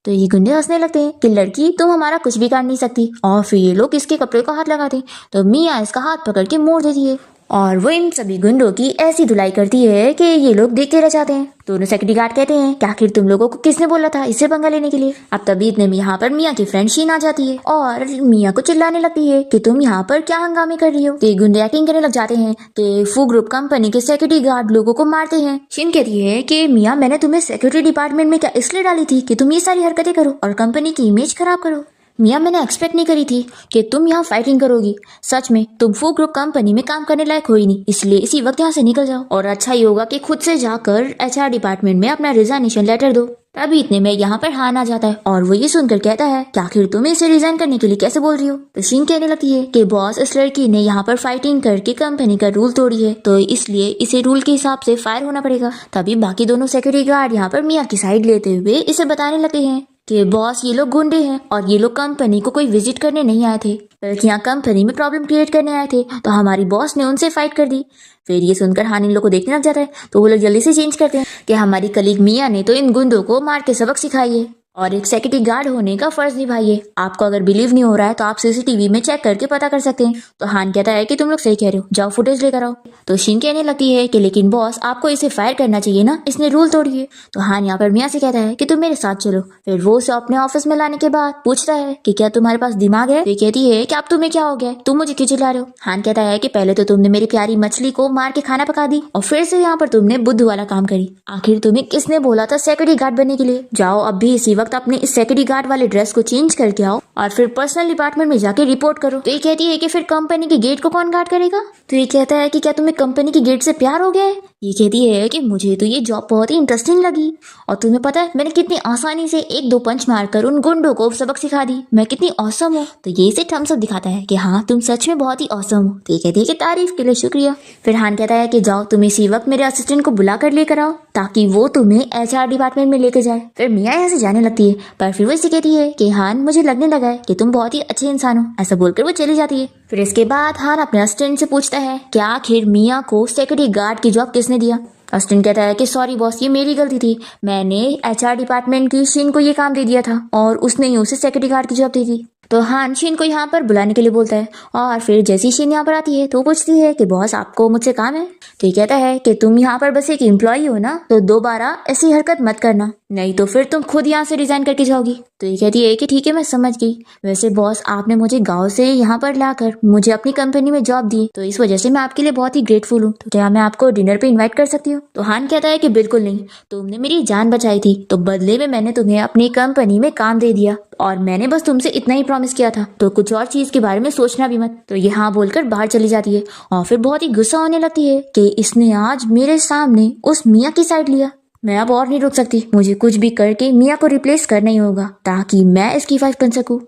तो ये गुंडे हंसने लगते हैं कि लड़की तुम हमारा कुछ भी कर नहीं सकती और फिर ये लोग इसके कपड़े को हाथ लगाते हैं तो मिया इसका हाथ पकड़ के मोड़ देती है और वो इन सभी गुंडों की ऐसी धुलाई करती है कि ये लोग देखते रह जाते हैं। दोनों सिक्योरिटी गार्ड कहते हैं कि आखिर तुम लोगों को किसने बोला था इससे पंगा लेने के लिए। अब तभी इतने में यहाँ पर मिया की फ्रेंड शीन आ जाती है और मिया को चिल्लाने लगती है कि तुम यहाँ पर क्या हंगामे कर रही हो। तो गुंडे एक्टिंग करने लग जाते हैं कि फू ग्रुप कंपनी के सिक्योरिटी गार्ड लोगों को मारते हैं। शीन कहती है कि मिया मैंने तुम्हें सिक्योरिटी डिपार्टमेंट में क्या इसलिए डाली थी कि तुम ये सारी हरकतें करो और कंपनी की इमेज खराब करो। मिया मैंने एक्सपेक्ट नहीं करी थी कि तुम यहाँ फाइटिंग करोगी, सच में तुम फू ग्रुप कंपनी में काम करने लायक हो ही नहीं, इसलिए इसी वक्त यहाँ से निकल जाओ और अच्छा ही होगा कि खुद से जाकर HR डिपार्टमेंट में अपना रिजाइनेशन लेटर दो। तभी इतने में यहाँ पर हान आ जाता है और वो ये सुनकर कहता है कि आखिर तुम इसे रिजाइन करने के लिए कैसे बोल रही हो। तो शीन कहने लगती है कि बॉस इस लड़की ने यहाँ पर फाइटिंग करके कंपनी का रूल तोड़ी है तो इसलिए इसे रूल के हिसाब से फायर होना पड़ेगा। तभी बाकी दोनों सिक्योरिटी गार्ड यहाँ पर मिया की साइड लेते हुए इसे बताने लगते हैं कि बॉस ये लोग गुंडे हैं और ये लोग कंपनी को कोई विजिट करने नहीं आए थे बल्कि यहाँ कंपनी में प्रॉब्लम क्रिएट करने आए थे, तो हमारी बॉस ने उनसे फाइट कर दी। फिर ये सुनकर हान इन लोग को देखने लग जाता है तो वो लोग जल्दी से चेंज करते हैं कि हमारी कलीग मिया ने तो इन गुंडों को मार के सबक सिखाई है और एक सिक्योरिटी गार्ड होने का फर्ज निभाइए। आपको अगर बिलीव नहीं हो रहा है तो आप CCTV में चेक करके पता कर सकते हैं। तो हान कहता है कि तुम लोग सही कह रहे हो, जाओ फुटेज लेकर आओ। तो शीन कहने लगती है कि लेकिन बॉस आपको इसे फायर करना चाहिए ना, इसने रूल तोड़ी है। तो हान यहाँ पर मिया से कहता है कि तुम मेरे साथ चलो। फिर वो उसे अपने ऑफिस में लाने के बाद पूछता है कि क्या तुम्हारे पास दिमाग है। ये कहती है कि अब तुम्हें क्या हो गया, तुम मुझे क्यों चिल्ला रहे हो। हान कहता है कि पहले तो तुमने मेरी प्यारी मछली को मार के खाना पका दी और फिर से यहाँ पर तुमने बुद्धू वाला काम करी। आखिर तुम्हें किसने बोला था सिक्योरिटी गार्ड बनने के लिए। जाओ अब भी इसी वक्त अपने इस सिक्योरिटी गार्ड वाले ड्रेस को चेंज करके आओ और फिर पर्सनल डिपार्टमेंट में जाके रिपोर्ट करो। तो ये कहती है कि फिर कंपनी के गेट को कौन गार्ड करेगा। तो ये कहता है कि क्या तुम्हें कंपनी के गेट से प्यार हो गया है। ये कहती है कि मुझे तो ये जॉब बहुत ही इंटरेस्टिंग लगी और तुम्हें पता है मैंने कितनी आसानी से 1-2 पंच मारकर उन गुंडों को सबक सिखा दी, मैं कितनी औसम हूँ। तो ये इसे थम्स अप दिखाता है कि हाँ तुम सच में बहुत ही औसम हो। तो ये कहती है कि तारीफ के लिए शुक्रिया। फिर हान कहता है कि जाओ तुम इसी वक्त मेरे असिस्टेंट को बुला कर लेकर आओ ताकि वो तुम्हें HR डिपार्टमेंट में लेकर जाए। फिर मिया यहाँ से जाने लगती है पर फिर वो इसे कहती है कि हान मुझे लगने लगा है कि तुम बहुत ही अच्छे इंसान हो। ऐसा बोलकर वो चली जाती है। फिर इसके बाद हान अपने असिस्टेंट से पूछता है कि आखिर मिया को सिक्योरिटी गार्ड की जॉब किसने दिया। असिस्टेंट कहता है कि सॉरी बॉस ये मेरी गलती थी, मैंने HR डिपार्टमेंट की शीन को ये काम दे दिया था और उसने ही उसे सिक्योरिटी गार्ड की जॉब दी थी। तो हान शीन को यहाँ पर बुलाने के लिए बोलता है और फिर जैसी शीन यहाँ पर आती है तो पूछती है कि बॉस आपको मुझसे काम है। तो ये कहता है कि तुम यहाँ पर बस एक एम्प्लॉय हो ना, तो दोबारा ऐसी हरकत मत करना, नहीं तो फिर तुम खुद यहाँ से रिजाइन करके जाओगी। तो ये कहती है कि ठीक है, मैं समझ गई। वैसे बॉस, आपने मुझे गांव से यहाँ पर लाकर मुझे अपनी कंपनी में जॉब दी, तो इस वजह से मैं आपके लिए बहुत ही ग्रेटफुल हूँ। तो क्या मैं आपको डिनर पे इनवाइट कर सकती हूँ? तो हान कहता है कि बिल्कुल नहीं, तुमने मेरी जान बचाई थी, तो बदले में मैंने तुम्हें अपनी कंपनी में काम दे दिया, और मैंने बस तुमसे इतना ही प्रॉमिस किया था, तो कुछ और चीज के बारे में सोचना भी मत। तो ये हाँ बोलकर बाहर चली जाती है और फिर बहुत ही गुस्सा होने लगती है कि इसने आज मेरे सामने उस मियाँ की साइड लिया। मैं अब और नहीं रुक सकती, मुझे कुछ भी करके मियाँ को रिप्लेस करना ही होगा ताकि मैं इसकी वाइफ बन सकूं।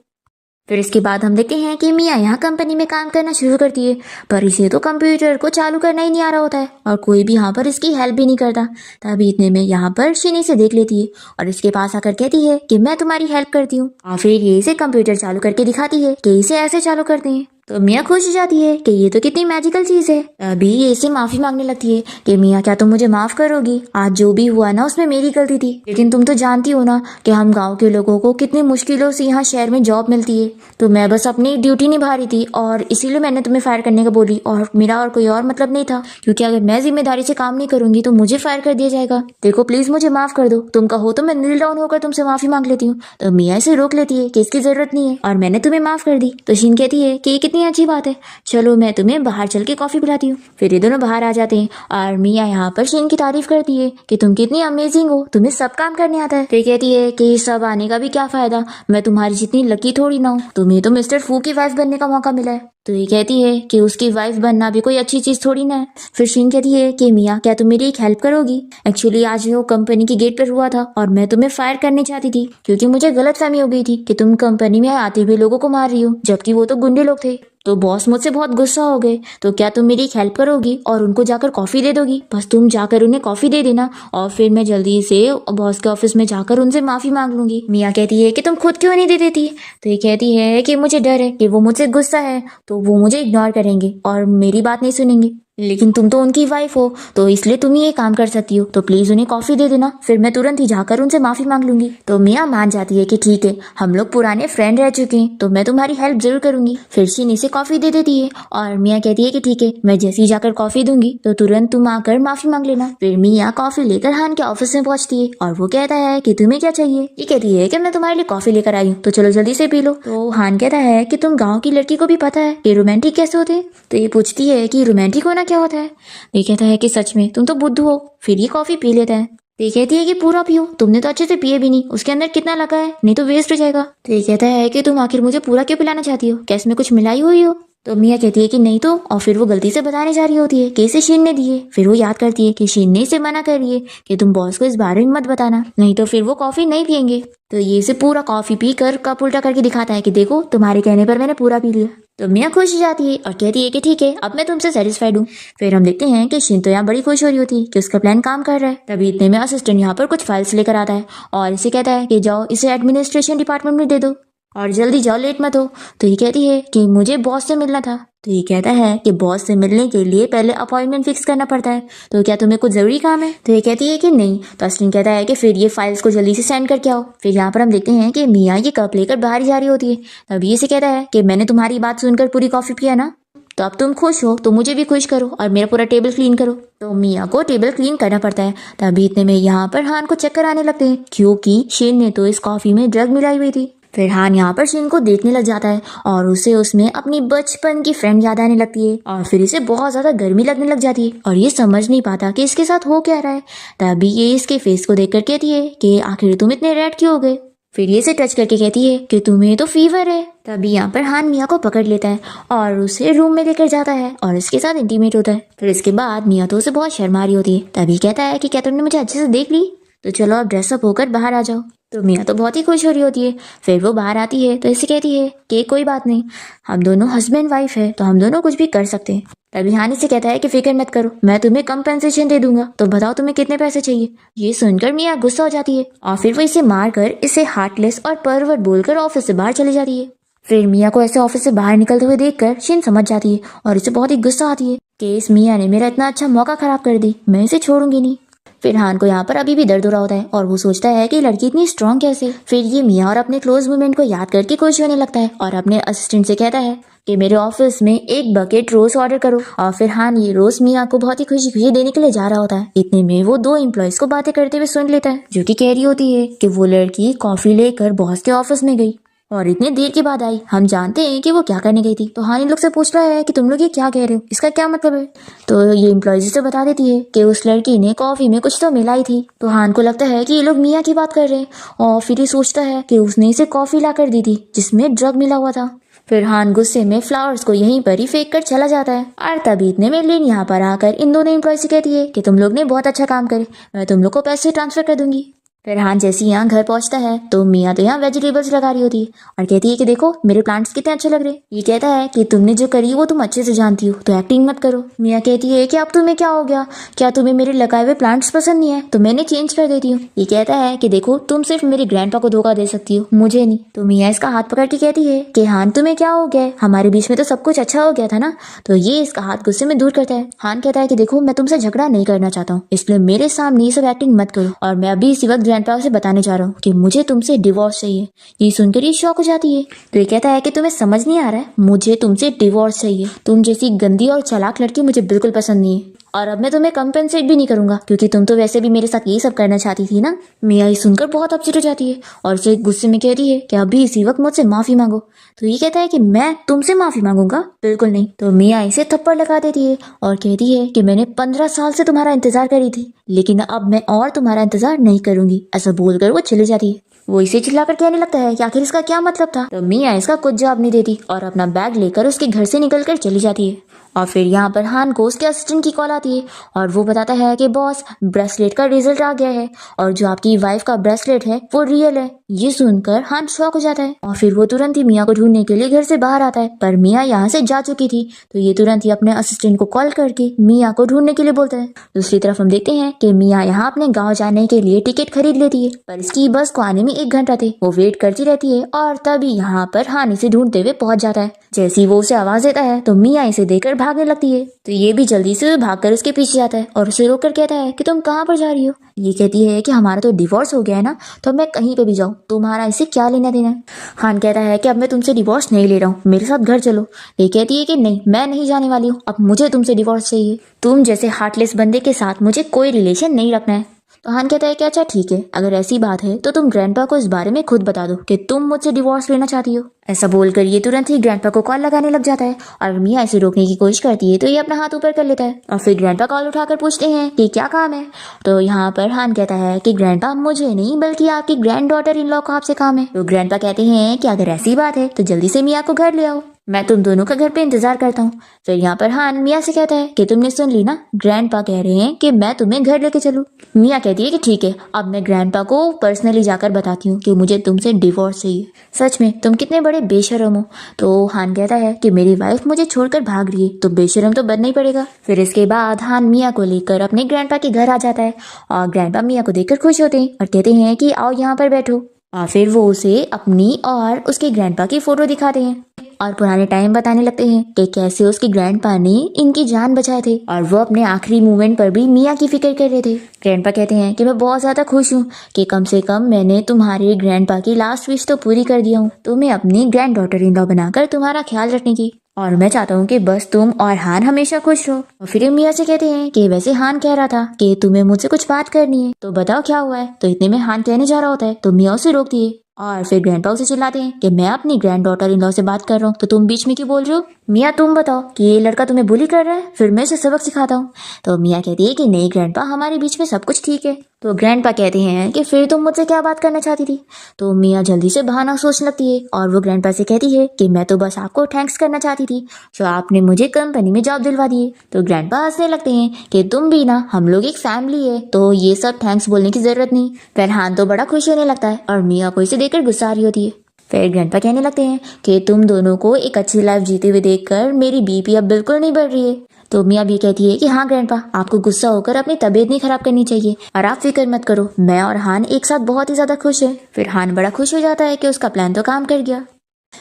फिर इसके बाद हम देखते हैं कि मियाँ यहाँ कंपनी में काम करना शुरू करती है, पर इसे तो कंप्यूटर को चालू करना ही नहीं आ रहा होता है और कोई भी यहाँ पर इसकी हेल्प भी नहीं करता। तभी इतने में यहाँ पर शिनी से देख लेती है और इसके पास आकर कहती है कि मैं तुम्हारी हेल्प करती हूँ, और फिर ये इसे कंप्यूटर चालू करके दिखाती है कि इसे ऐसे चालू करते हैं। तो मियाँ खुश हो जाती है कि ये तो कितनी मैजिकल चीज है। अभी ये इससे माफी मांगने लगती है कि मियाँ, क्या तुम मुझे माफ करोगी? आज जो भी हुआ ना उसमें मेरी गलती थी, लेकिन तुम तो जानती हो ना कि हम गांव के लोगों को कितनी मुश्किलों से यहाँ शहर में जॉब मिलती है, तो मैं बस अपनी ड्यूटी निभा रही थी और इसीलिए मैंने तुम्हें फायर करने का बोली, और मेरा और कोई और मतलब नहीं था, क्योंकि अगर मैं जिम्मेदारी से काम नहीं करूंगी तो मुझे फायर कर दिया जाएगा। देखो प्लीज मुझे माफ कर दो, तुम कहो तो मैं नील डाउन होकर तुमसे माफी मांग लेती हूँ। तो मियाँ इसे रोक लेती है कि इसकी जरूरत नहीं है और मैंने तुम्हें माफ कर दी। तो शीन कहती है कि ये कितनी अच्छी बात है, चलो मैं तुम्हें बाहर चल के कॉफी पिलाती हूँ। फिर ये दोनों बाहर आ जाते हैं और मियाँ यहाँ पर शीन की तारीफ करती है कि तुम कितनी अमेजिंग हो, तुम्हें सब काम करने आता है। फिर कहती है कि सब आने का भी क्या फायदा, मैं तुम्हारी जितनी लकी थोड़ी ना हूँ, तुम्हें तो मिस्टर फू की वाइफ बनने का मौका मिला है। तो ये कहती है कि उसकी वाइफ बनना भी कोई अच्छी चीज थोड़ी ना है। फिर शीन कहती है कि मियाँ, क्या तुम मेरी एक हेल्प करोगी? एक्चुअली आज वो कंपनी की गेट पर हुआ था और मैं तुम्हें फायर करने चाहती थी, क्योंकि मुझे गलतफहमी हो गई थी कि तुम कंपनी में आते हुए लोगों को मार रही हो, जबकि वो तो गुंडे लोग थे। तो बॉस मुझसे बहुत गुस्सा हो गए, तो क्या तुम मेरी एक हेल्प करोगी और उनको जाकर कॉफी दे दोगी? बस तुम जाकर उन्हें कॉफी दे देना और फिर मैं जल्दी से बॉस के ऑफिस में जाकर उनसे माफी मांग लूंगी। मियाँ कहती है कि तुम खुद क्यों नहीं दे देती? तो ये कहती है कि मुझे डर है कि वो मुझसे गुस्सा है तो वो मुझे इग्नोर करेंगे और मेरी बात नहीं सुनेंगे, लेकिन तुम तो उनकी वाइफ हो, तो इसलिए तुम ही ये काम कर सकती हो, तो प्लीज उन्हें कॉफी दे देना, फिर मैं तुरंत ही जाकर उनसे माफी मांग लूंगी। तो मियाँ मान जाती है कि ठीक है, हम लोग पुराने फ्रेंड रह चुके हैं, तो मैं तुम्हारी हेल्प जरूर करूंगी। फिर शीनी से कॉफी दे देती है और मियाँ कहती है कि ठीक है, मैं जैसे ही जाकर कॉफी दूंगी तो तुरंत तुम आकर माफी मांग लेना। फिर मियाँ कॉफी लेकर हान के ऑफिस में पहुंचती है और वो कहता है कि तुम्हें क्या चाहिए? ये कहती है कि मैं तुम्हारे लिए कॉफी लेकर आई हूँ, तो चलो जल्दी से पी लो। तो हान कहता है कि तुम गाँव की लड़की को भी पता है कि रोमांटिक कैसे होते हैं? तो ये पूछती है कि रोमांटिक होना क्या होता है? ये कहता है कि सच में तुम तो बुद्धू हो। फिर ये कॉफी पी लेता है। तो ये कहती है कि पूरा पियो, तुमने तो अच्छे से पिए भी नहीं, उसके अंदर कितना लगा है, नहीं तो वेस्ट हो जाएगा। तो ये कहता है कि तुम आखिर मुझे पूरा क्यों पिलाना चाहती हो, क्या इसमें कुछ मिलाई हुई हो? तो मियाँ कहती है कि नहीं तो, और फिर वो गलती से बताने जा रही होती है कि इसे शीन ने दिए। फिर वो याद करती है कि शीन ने इसे मना कर रही है कि तुम बॉस को इस बारे में मत बताना, नहीं तो फिर वो कॉफी नहीं पियेंगे। तो ये इसे पूरा कॉफी पीकर कप उल्टा करके दिखाता है कि देखो, तुम्हारे कहने पर मैंने पूरा पी लिया। तो मियाँ खुश हो जाती है और कहती है कि ठीक है, अब मैं तुमसे सेटिस्फाइड हूँ। फिर हम देखते हैं कि शिन तो यहाँ बड़ी खुश हो रही होती है कि उसका प्लान काम कर रहा है। तभी इतने में असिस्टेंट यहाँ पर कुछ फाइल्स लेकर आता है और इसे कहता है कि जाओ इसे एडमिनिस्ट्रेशन डिपार्टमेंट में दे दो और जल्दी जाओ, लेट मत हो। तो ये कहती है कि मुझे बॉस से मिलना था। तो ये कहता है कि बॉस से मिलने के लिए पहले अपॉइंटमेंट फिक्स करना पड़ता है, तो क्या तुम्हें कुछ जरूरी काम है? तो ये कहती है कि नहीं। तो असिस्टेंट कहता है कि फिर ये फाइल्स को जल्दी से सेंड करके आओ। फिर यहाँ पर हम देखते हैं कि मियाँ ये कप लेकर बाहर जा रही होती है। तभी इसे कहता है कि मैंने तुम्हारी बात सुनकर पूरी कॉफी पिया ना, तो अब तुम खुश हो तो मुझे भी खुश करो और मेरा पूरा टेबल क्लीन करो। तो मियाँ को टेबल क्लीन करना पड़ता है। तभी इतने में यहाँ पर हान को चक्कर आने लगते हैं, क्योंकि शीन ने तो इस कॉफी में ड्रग मिलाई हुई थी। फिर हान यहाँ पर शीन को देखने लग जाता है और उसे उसमें अपनी बचपन की फ्रेंड याद आने लगती है और फिर इसे बहुत ज्यादा गर्मी लगने लग जाती है और ये समझ नहीं पाता कि इसके साथ हो क्या रहा है। तभी ये इसके फेस को देखकर कहती है कि आखिर तुम इतने रेड क्यों हो गए? फिर ये इसे टच करके कहती है कि तुम्हें तो फीवर है। तभी यहाँ पर हान मियाँ को पकड़ लेता है और उसे रूम में लेकर जाता है और इसके साथ इंटीमेट होता है। फिर इसके बाद मियाँ तो उसे बहुत शर्मा रही होती है। तभी कहता है कि क्या तुमने मुझे अच्छे से देख ली, तो चलो अब ड्रेसअप होकर बाहर आ जाओ। तो मियाँ तो बहुत ही खुश हो रही होती है। फिर वो बाहर आती है तो इसे कहती है कि कोई बात नहीं, हम दोनों हस्बैंड वाइफ है तो हम दोनों कुछ भी कर सकते हैं। तभी हानि से कहता है कि फिक्र मत करो, मैं तुम्हें कंपेंसेशन दे दूंगा, तो बताओ तुम्हें कितने पैसे चाहिए। ये सुनकर मियाँ गुस्सा हो जाती है और फिर वो इसे मारकर इसे हार्टलेस और परवर्ट बोलकर ऑफिस से बाहर चली जाती है। फिर मियाँ को ऐसे ऑफिस से बाहर निकलते हुए देखकर शिन समझ जाती है और इसे बहुत ही गुस्सा आती है कि इस मियाँ ने मेरा इतना अच्छा मौका खराब कर दी, मैं इसे छोड़ूंगी नहीं। फिर हान को यहाँ पर अभी भी दर्द हो रहा होता है और वो सोचता है कि लड़की इतनी स्ट्रॉन्ग कैसे। फिर ये मियाँ और अपने क्लोज मोमेंट को याद करके खुश होने लगता है और अपने असिस्टेंट से कहता है कि मेरे ऑफिस में एक बकेट रोज ऑर्डर करो। और फिर हान ये रोज मिया को बहुत ही खुशी खुशी देने के लिए जा रहा होता है। इतने में वो दो एम्प्लॉयज को बातें करते हुए सुन लेता है, जो कि कह रही होती है कि वो लड़की कॉफी लेकर बॉस के ऑफिस में गई और इतनी देर के बाद आई। हम जानते हैं कि वो क्या करने गई थी। तो हान इन लोग से पूछ रहा है कि तुम लोग ये क्या कह रहे हो, इसका क्या मतलब है। तो ये एम्प्लॉयज से बता देती है कि उस लड़की ने कॉफी में कुछ तो मिलाई थी। तो हान को लगता है कि ये लोग मिया की बात कर रहे हैं और फिर ये सोचता है कि उसने इसे कॉफी ला कर दी थी जिसमें ड्रग मिला हुआ था। फिर हान गुस्से में फ्लावर्स को यहीं पर ही फेंक कर चला जाता है। और तभी इतने में लिन यहाँ पर आकर इन दोनों एम्प्लॉय से कहती है कि तुम लोग ने बहुत अच्छा काम करे, मैं तुम लोग को पैसे ट्रांसफर कर दूंगी। फिर हान जैसे यहाँ घर पहुंचता है तो मिया तो यहाँ वेजिटेबल्स लगा रही होती है और कहती है कि देखो मेरे प्लांट्स कितने अच्छे लग रहे हैं। ये कहता है कि तुमने जो करी वो तुम अच्छे से जानती हो, तो एक्टिंग मत करो। मिया कहती है कि अब तुम्हें क्या हो गया, क्या तुम्हें मेरे लगाए हुए प्लांट्स पसंद नहीं है, तो मैंने चेंज कर देती हूँ। ये कहता है कि देखो तुम सिर्फ मेरे ग्रैंडपा को धोखा दे सकती हो, मुझे नहीं। तो मिया इसका हाथ पकड़ के कहती है कि हान तुम्हें क्या हो गया है, हमारे बीच में तो सब कुछ अच्छा हो गया था ना। तो ये इसका हाथ गुस्से में दूर करता है। हान कहता है कि देखो मैं तुमसे झगड़ा नहीं करना चाहता हूँ, इसलिए मेरे सामने ये सब एक्टिंग मत करो और मैं अभी इसी वक्त ग्रैंडपा से बताने जा रहा हूँ कि मुझे तुमसे डिवोर्स चाहिए। ये सुनकर ये शॉक हो जाती है। तो ये कहता है कि तुम्हें समझ नहीं आ रहा है, मुझे तुमसे डिवोर्स चाहिए। तुम जैसी गंदी और चालाक लड़की मुझे बिल्कुल पसंद नहीं है और अब मैं तुम्हें कंपेंसेट भी नहीं करूंगा क्योंकि तुम तो वैसे भी मेरे साथ यही सब करना चाहती थी ना। मिया ये सुनकर बहुत अपसेट हो जाती है और उसे गुस्से में कहती है कि अभी इसी वक्त मुझसे माफी मांगो। तो ये कहता है कि मैं तुमसे माफी मांगूंगा, बिल्कुल नहीं। तो मिया इसे थप्पड़ लगा देती है और कहती है कि मैंने 15 साल से तुम्हारा इंतजार करी थी, लेकिन अब मैं और तुम्हारा इंतजार नहीं करूंगी। ऐसा बोलकर वो चली जाती है। वो इसे चिल्लाकर कहने लगता है कि आखिर इसका क्या मतलब था। तो मिया इसका कुछ जवाब नहीं देती और अपना बैग लेकर उसके घर से निकलकर चली जाती है। और फिर यहाँ पर हान को उसके असिस्टेंट की कॉल आती है और वो बताता है कि बॉस ब्रेसलेट का रिजल्ट आ गया है और जो आपकी वाइफ का ब्रेसलेट है वो रियल है। ये सुनकर हान शॉक हो जाता है और फिर वो तुरंत ही मिया को ढूंढने के लिए घर से बाहर आता है, पर मिया यहाँ से जा चुकी थी। तो ये तुरंत ही अपने असिस्टेंट को कॉल करके मिया को ढूंढने के लिए बोलता है। दूसरी तरफ हम देखते हैं कि मिया यहाँ अपने गाँव जाने के लिए टिकट खरीद लेती है, पर इसकी बस को आने में 1 घंटा थे। वो वेट करती रहती है और तभी यहाँ पर हान इसे ढूंढते हुए पहुंच जाता है। जैसे ही वो उसे आवाज देता है तो मिया इसे देखकर भागने लगती है। तो ये भी जल्दी से भागकर उसके पीछे जाता है और उसे रोककर कहता है कि तुम कहाँ पर जा रही हो। ये कहती है कि हमारा तो डिवोर्स हो गया है ना, तो मैं कहीं पे भी जाऊँ तुम्हारा इसे क्या लेना देना है। हान कहता है कि अब मैं तुमसे डिवोर्स नहीं ले रहा हूँ, मेरे साथ घर चलो। ये कहती है कि नहीं, मैं नहीं जाने वाली हूँ, अब मुझे तुमसे डिवोर्स चाहिए। तुम जैसे हार्टलेस बंदे के साथ मुझे कोई रिलेशन नहीं रखना है। तो हान कहता है कि अच्छा ठीक है, अगर ऐसी बात है तो तुम ग्रैंडपा को इस बारे में खुद बता दो कि तुम मुझसे डिवोर्स लेना चाहती हो। ऐसा बोलकर ये तुरंत ही ग्रैंडपा को कॉल लगाने लग जाता है और मिया इसे रोकने की कोशिश करती है तो ये अपना हाथ ऊपर कर लेता है और फिर ग्रैंडपा कॉल उठाकर पूछते हैं कि क्या काम है। तो यहाँ पर हान कहता है कि ग्रैंडपा मुझे नहीं बल्कि आपकी ग्रैंड डॉटर इन लॉ को आपसे काम है। तो ग्रैंडपा कहते हैं कि अगर ऐसी बात है तो जल्दी से मिया को घर ले आओ, मैं तुम दोनों का घर पे इंतजार करता हूँ। फिर यहाँ पर हान मिया से कहता है कि तुमने सुन ली ना, ग्रैंडपा कह रहे हैं कि मैं तुम्हें घर लेके चलूँ। मिया कहती है कि ठीक है, अब मैं ग्रैंडपा को पर्सनली जाकर बताती हूँ कि मुझे तुमसे डिवोर्स चाहिए। सच में तुम कितने बड़े बेशरम हो। तो हान कहता है कि मेरी वाइफ मुझे छोड़कर भाग रही है तो बेशरम तो बनना ही पड़ेगा। फिर इसके बाद हान मिया को लेकर अपने ग्रैंडपा के घर आ जाता है और ग्रैंडपा मिया को देखकर खुश होते हैं और कहते हैं कि आओ यहाँ पर बैठो। और फिर वो उसे अपनी और उसके ग्रैंडपा की फोटो दिखाते हैं और पुराने टाइम बताने लगते हैं कि कैसे उसके ग्रैंडपा ने इनकी जान बचाए थे और वो अपने आखिरी मोमेंट पर भी मिया की फिक्र कर रहे थे। ग्रैंडपा कहते हैं कि मैं बहुत ज्यादा खुश हूँ कि कम से कम मैंने तुम्हारे ग्रैंडपा की लास्ट विश तो पूरी कर दिया हूँ, तुम्हें अपनी ग्रैंड डॉटर इन लॉ बनाकर तुम्हारा ख्याल रखने की, और मैं चाहता हूँ कि बस तुम और हान हमेशा खुश रहो। और फिर मिया से कहते हैं कि वैसे हान कह रहा था कि तुम्हें मुझसे कुछ बात करनी है, तो बताओ क्या हुआ है। तो इतने में हान कहने जा रहा होता है तो मिया उसे रोकती है और फिर ग्रैंडपा उसे चिल्लाते हैं कि मैं अपनी ग्रैंड डॉटर इन लॉ से बात कर रहा हूँ तो तुम बीच में क्यों बोल रहे हो। मिया तुम बताओ कि ये लड़का तुम्हें बुली कर रहा है, फिर मैं इसे सबक सिखाता हूँ। तो मिया कहती है कि नहीं ग्रैंडपा, हमारे बीच में सब कुछ ठीक है। तो ग्रैंडपा कहते हैं कि फिर तुम मुझसे क्या बात करना चाहती थी। तो मिया जल्दी से बहाना सोचने लगती है और वो ग्रैंडपा से कहती है कि मैं तो बस आपको थैंक्स करना चाहती थी जो आपने मुझे कंपनी में जॉब दिलवा दी है। तो ग्रैंडपा हंसने लगते हैं कि तुम भी ना, हम लोग एक फैमिली है तो ये सब थैंक्स बोलने की जरूरत नहीं। फिर हान तो बड़ा खुश होने लगता है और मिया को इसे देखकर गुस्सा आ रही होती है। फिर ग्रैंडपा कहने लगते हैं कि तुम दोनों को एक अच्छी लाइफ जीते हुए देखकर मेरी बीपी अब बिल्कुल नहीं बढ़ रही है। तो मिया भी कहती है कि हाँ ग्रैंडपा, आपको गुस्सा होकर अपनी तबीयत नहीं खराब करनी चाहिए और आप फिक्र मत करो, मैं और हान एक साथ बहुत ही ज्यादा खुश है। फिर हान बड़ा खुश हो जाता है कि उसका प्लान तो काम कर गया।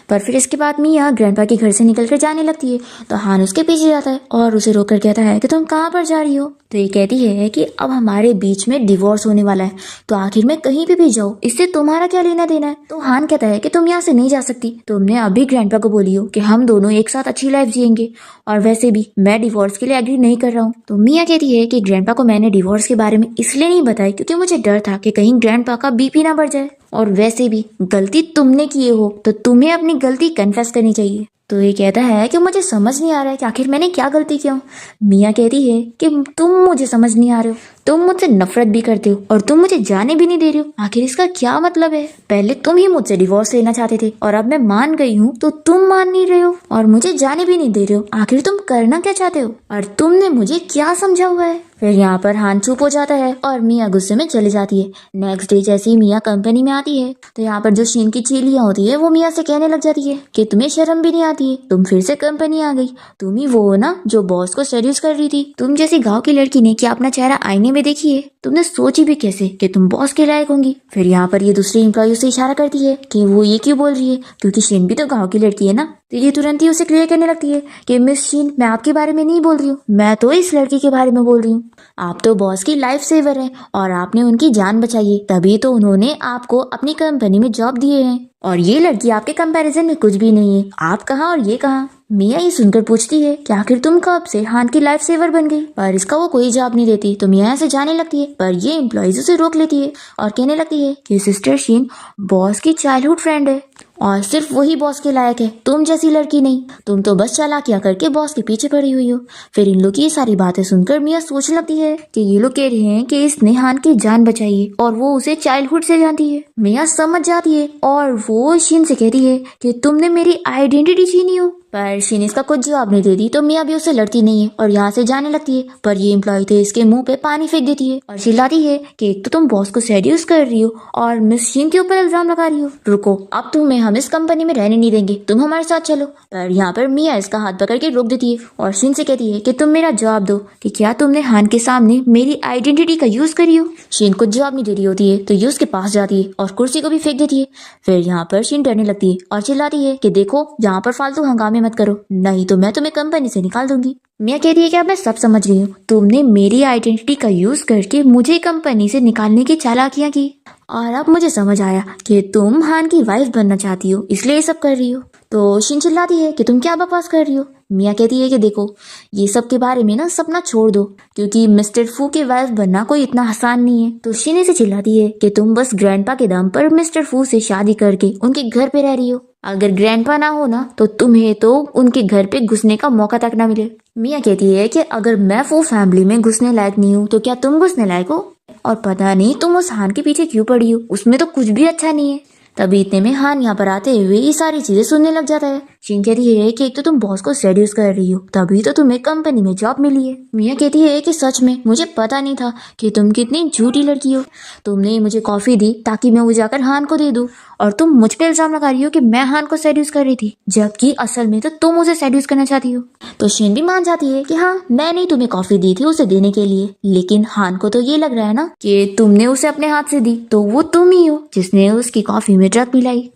पर फिर इसके बाद मिया ग्रैंडपा के घर से निकलकर जाने लगती है तो हान उसके पीछे जाता है और उसे रोककर कहता है कि तुम कहाँ पर जा रही हो। तो ये कहती है कि अब हमारे बीच में डिवोर्स होने वाला है, तो आखिर में कहीं भी जाओ, इससे तुम्हारा क्या लेना देना है। तो हान कहता है कि तुम यहाँ से नहीं जा सकती, तुमने अभी ग्रैंडपा को बोली हो कि हम दोनों एक साथ अच्छी लाइफ जिएंगे, और वैसे भी मैं डिवोर्स के लिए एग्री नहीं कर रहा हूँ। तो मिया कहती है कि ग्रैंडपा को मैंने डिवोर्स के बारे में इसलिए नहीं बताया क्योंकि मुझे डर था कि कहीं ग्रैंडपा का बीपी ना बढ़ जाए, और वैसे भी गलती तुमने किए हो तो तुम्हें अपनी गलती कन्फेस करनी चाहिए। तो ये कहता है कि मुझे समझ नहीं आ रहा है कि आखिर मैंने क्या गलती किया हूँ। मिया कहती है कि तुम मुझे समझ नहीं आ रहे हो, तुम मुझसे नफरत भी करते हो और तुम मुझे जाने भी नहीं दे रहे हो, आखिर इसका क्या मतलब है। पहले तुम ही मुझसे डिवोर्स लेना चाहते थे और अब मैं मान गई हूँ तो तुम मान नहीं रहे हो और मुझे जाने भी नहीं दे रहे हो, आखिर तुम करना क्या चाहते हो और तुमने मुझे क्या समझा हुआ है। फिर यहाँ पर हान चुप हो जाता है और मिया गुस्से में चली जाती है। नेक्स्ट डे जैसे ही मिया कंपनी में आती है तो यहाँ पर जो शीन की चेलियां होती है वो मिया से कहने लग जाती है कि तुम्हें शर्म भी नहीं आती है, तुम फिर से कंपनी आ गई, तुम ही वो हो ना जो बॉस को सेड्यूस कर रही थी। तुम जैसी गाँव की लड़की ने क्या अपना चेहरा आईने में देखी है, तुमने सोची भी कैसे कि तुम बॉस के लायक होंगी। फिर यहाँ पर ये दूसरी एम्प्लॉय से इशारा करती है कि वो ये क्यों बोल रही है, क्योंकि शीन भी तो गाँव की लड़की है ना। तो ये तुरंत ही उसे क्लियर करने लगती है कि मिस शीन, मैं आपके बारे में नहीं बोल रही हूँ, मैं तो इस लड़की के बारे में बोल रही हूँ। आप तो बॉस की लाइफ सेवर हैं और आपने उनकी जान बचाई है, तभी तो उन्होंने आपको अपनी कंपनी में जॉब दिए हैं, और ये लड़की आपके कंपैरिजन में कुछ भी नहीं है, आप कहाँ और ये कहाँ। मिया ये सुनकर पूछती है कि आखिर तुम कब से हान की लाइफ सेवर बन गई, पर इसका वो कोई जवाब नहीं देती। तो मिया से जाने लगती है पर ये एम्प्लॉइज उसे रोक लेती है और कहने लगती है कि सिस्टर शीन बॉस की चाइल्डहुड फ्रेंड है और सिर्फ वही बॉस के लायक है, तुम जैसी लड़की नहीं, तुम तो बस चालाकियां करके बॉस के पीछे पड़ी हुई हो। फिर इन लोग की ये सारी बातें सुनकर मिया सोचने लगती है कि ये लोग कह रहे हैं कि इसने हान की जान बचाई है और वो उसे चाइल्डहुड से जानती है। मिया समझ जाती है और वो शीन से कहती है कि तुमने मेरी आइडेंटिटी छीनी हो, पर शीन इसका कुछ जवाब नहीं देती। तो मिया भी उससे लड़ती नहीं है और यहाँ से जाने लगती है, पर ये एम्प्लॉय थे इसके मुंह पे पानी फेंक देती है और चिल्लाती है कि एक तो तुम बॉस को सेड्यूस कर रही हो और मिस शीन के ऊपर इल्जाम लगा रही हो, रुको अब तुम्हें हम इस कंपनी में रहने नहीं देंगे, तुम हमारे साथ चलो। पर यहाँ पर मिया इसका हाथ पकड़ के रोक देती है और शीन से कहती है कि तुम मेरा जवाब दो कि क्या तुमने हान के सामने मेरी आइडेंटिटी का यूज करी हो। शीन कुछ जवाब नहीं दे रही होती है तो ये उसके पास जाती है और कुर्सी को भी फेंक देती है। फिर यहाँ पर शीन डरने लगती है और चिल्लाती है कि देखो यहाँ पर फालतू हंगामे मत करो, नहीं तो मैं तुम्हें कंपनी से निकाल दूंगी। मिया कहती है कि अब मैं सब समझ गई हूँ, तुमने मेरी आइडेंटिटी का यूज करके मुझे कंपनी से निकालने की चालाकियां की और अब मुझे समझ आया कि तुम हान की वाइफ बनना चाहती हो, इसलिए ये सब कर रही हो। तो शीन चिल्लाती है कि तुम क्या बकवास कर रही हो। मिया कहती है कि देखो ये सब के बारे में ना सपना छोड़ दो, क्योंकि मिस्टर फू के वाइफ बनना कोई इतना आसान नहीं है। तो शीन से चिल्लाती है कि तुम बस ग्रैंडपा के दम पर मिस्टर फू से शादी करके उनके घर पे रह रही हो, अगर ग्रैंडपा ना हो ना तो तुम्हें तो उनके घर पे घुसने का मौका तक ना मिले। मिया कहती है कि अगर मैं फू फैमिली में घुसने लायक नहीं हूँ तो क्या तुम घुसने लायक हो, और पता नहीं तुम उस हान के पीछे क्यों पड़ी हो, उसमें तो कुछ भी अच्छा नहीं है। तभी इतने में हान यहाँ पर आते हुए ये सारी चीजें सुनने लग जाता है। शीन कहती है कि एक तो तुम बॉस को सेड्यूस कर रही हो, तभी तो तुम्हें कंपनी में जॉब मिली है। मिया कहती है कि सच में मुझे पता नहीं था कि तुम कितनी झूठी लड़की हो, तुमने मुझे कॉफी दी ताकि मैं वो जाकर हान को दे दूं और तुम मुझ पे इल्जाम लगा रही हो कि मैं हान को सेड्यूस कर रही थी, जबकि असल में तो तुम उसे सेड्यूस करना चाहती हो। तो शीन भी मान जाती है कि हाँ मैंने तुम्हें कॉफी दी थी उसे देने के लिए, लेकिन हान को तो ये लग रहा है ना कि तुमने उसे अपने हाथ से दी, तो वो तुम ही हो जिसने उसकी कॉफी में ड्रग मिलाई,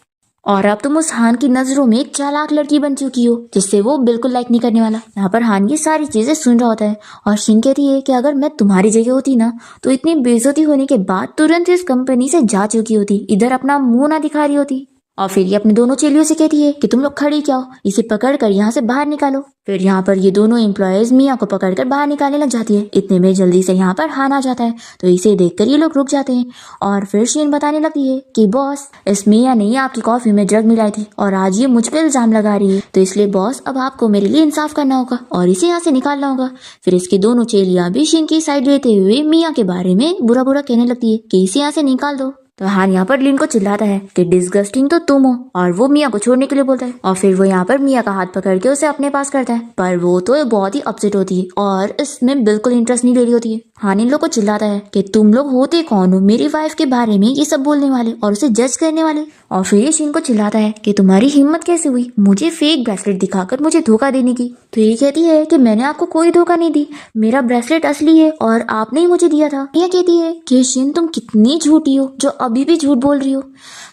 और अब तुम उस हान की नजरों में एक चालाक लड़की बन चुकी हो जिससे वो बिल्कुल लाइक नहीं करने वाला। यहाँ पर हान ये सारी चीजें सुन रहा होता है और शीन कहती है कि अगर मैं तुम्हारी जगह होती ना तो इतनी बेइज्जती होने के बाद तुरंत इस कंपनी से जा चुकी होती, इधर अपना मुंह ना दिखा रही होती। और फिर ये अपने दोनों चेलियों से कहती है कि तुम लोग खड़ी क्या हो, इसे पकड़ कर यहाँ से बाहर निकालो। फिर यहाँ पर ये दोनों एम्प्लॉयज मिया को पकड़कर बाहर निकालने लग जाती है। इतने में जल्दी से यहाँ पर हान आ जाता है, तो इसे देखकर ये लोग रुक जाते हैं और फिर शीन बताने लगती है कि बॉस इस मिया ने आपकी कॉफी में ड्रग मिलाई थी और आज ये मुझ पे इल्जाम लगा रही है, तो इसलिए बॉस अब आपको मेरे लिए इंसाफ करना होगा और इसे यहाँ से निकालना होगा। फिर इसकी दोनों चेलियां भी शीन की साइड लेते हुए मिया के बारे में बुरा बुरा कहने लगती है कि इसे यहाँ से निकाल दो। तो हान यहाँ पर लिन को चिल्लाता है कि डिस्गस्टिंग तो तुम हो, और वो मिया को छोड़ने के लिए बोलता है और फिर वो यहाँ पर मिया का हाथ पकड़ के उसे अपने पास करता है, पर वो तो बहुत ही अपसेट होती है और इसमें बिल्कुल इंटरेस्ट नहीं ले रही होती है। हान इन लोग को चिल्लाता है कि तुम लोग होते कौन हो मेरी वाइफ के बारे में ये सब बोलने वाले और उसे जज करने वाले। और फिर ये शीन को चिल्लाता है कि तुम्हारी हिम्मत कैसे हुई मुझे फेक ब्रेसलेट दिखाकर मुझे धोखा देने की। तो ये कहती है कि मैंने आपको कोई धोखा नहीं दी, मेरा ब्रेसलेट असली है और आपने ही मुझे दिया था। यह कहती है कि शीन तुम कितनी झूठी हो जो अभी भी झूठ बोल रही हो।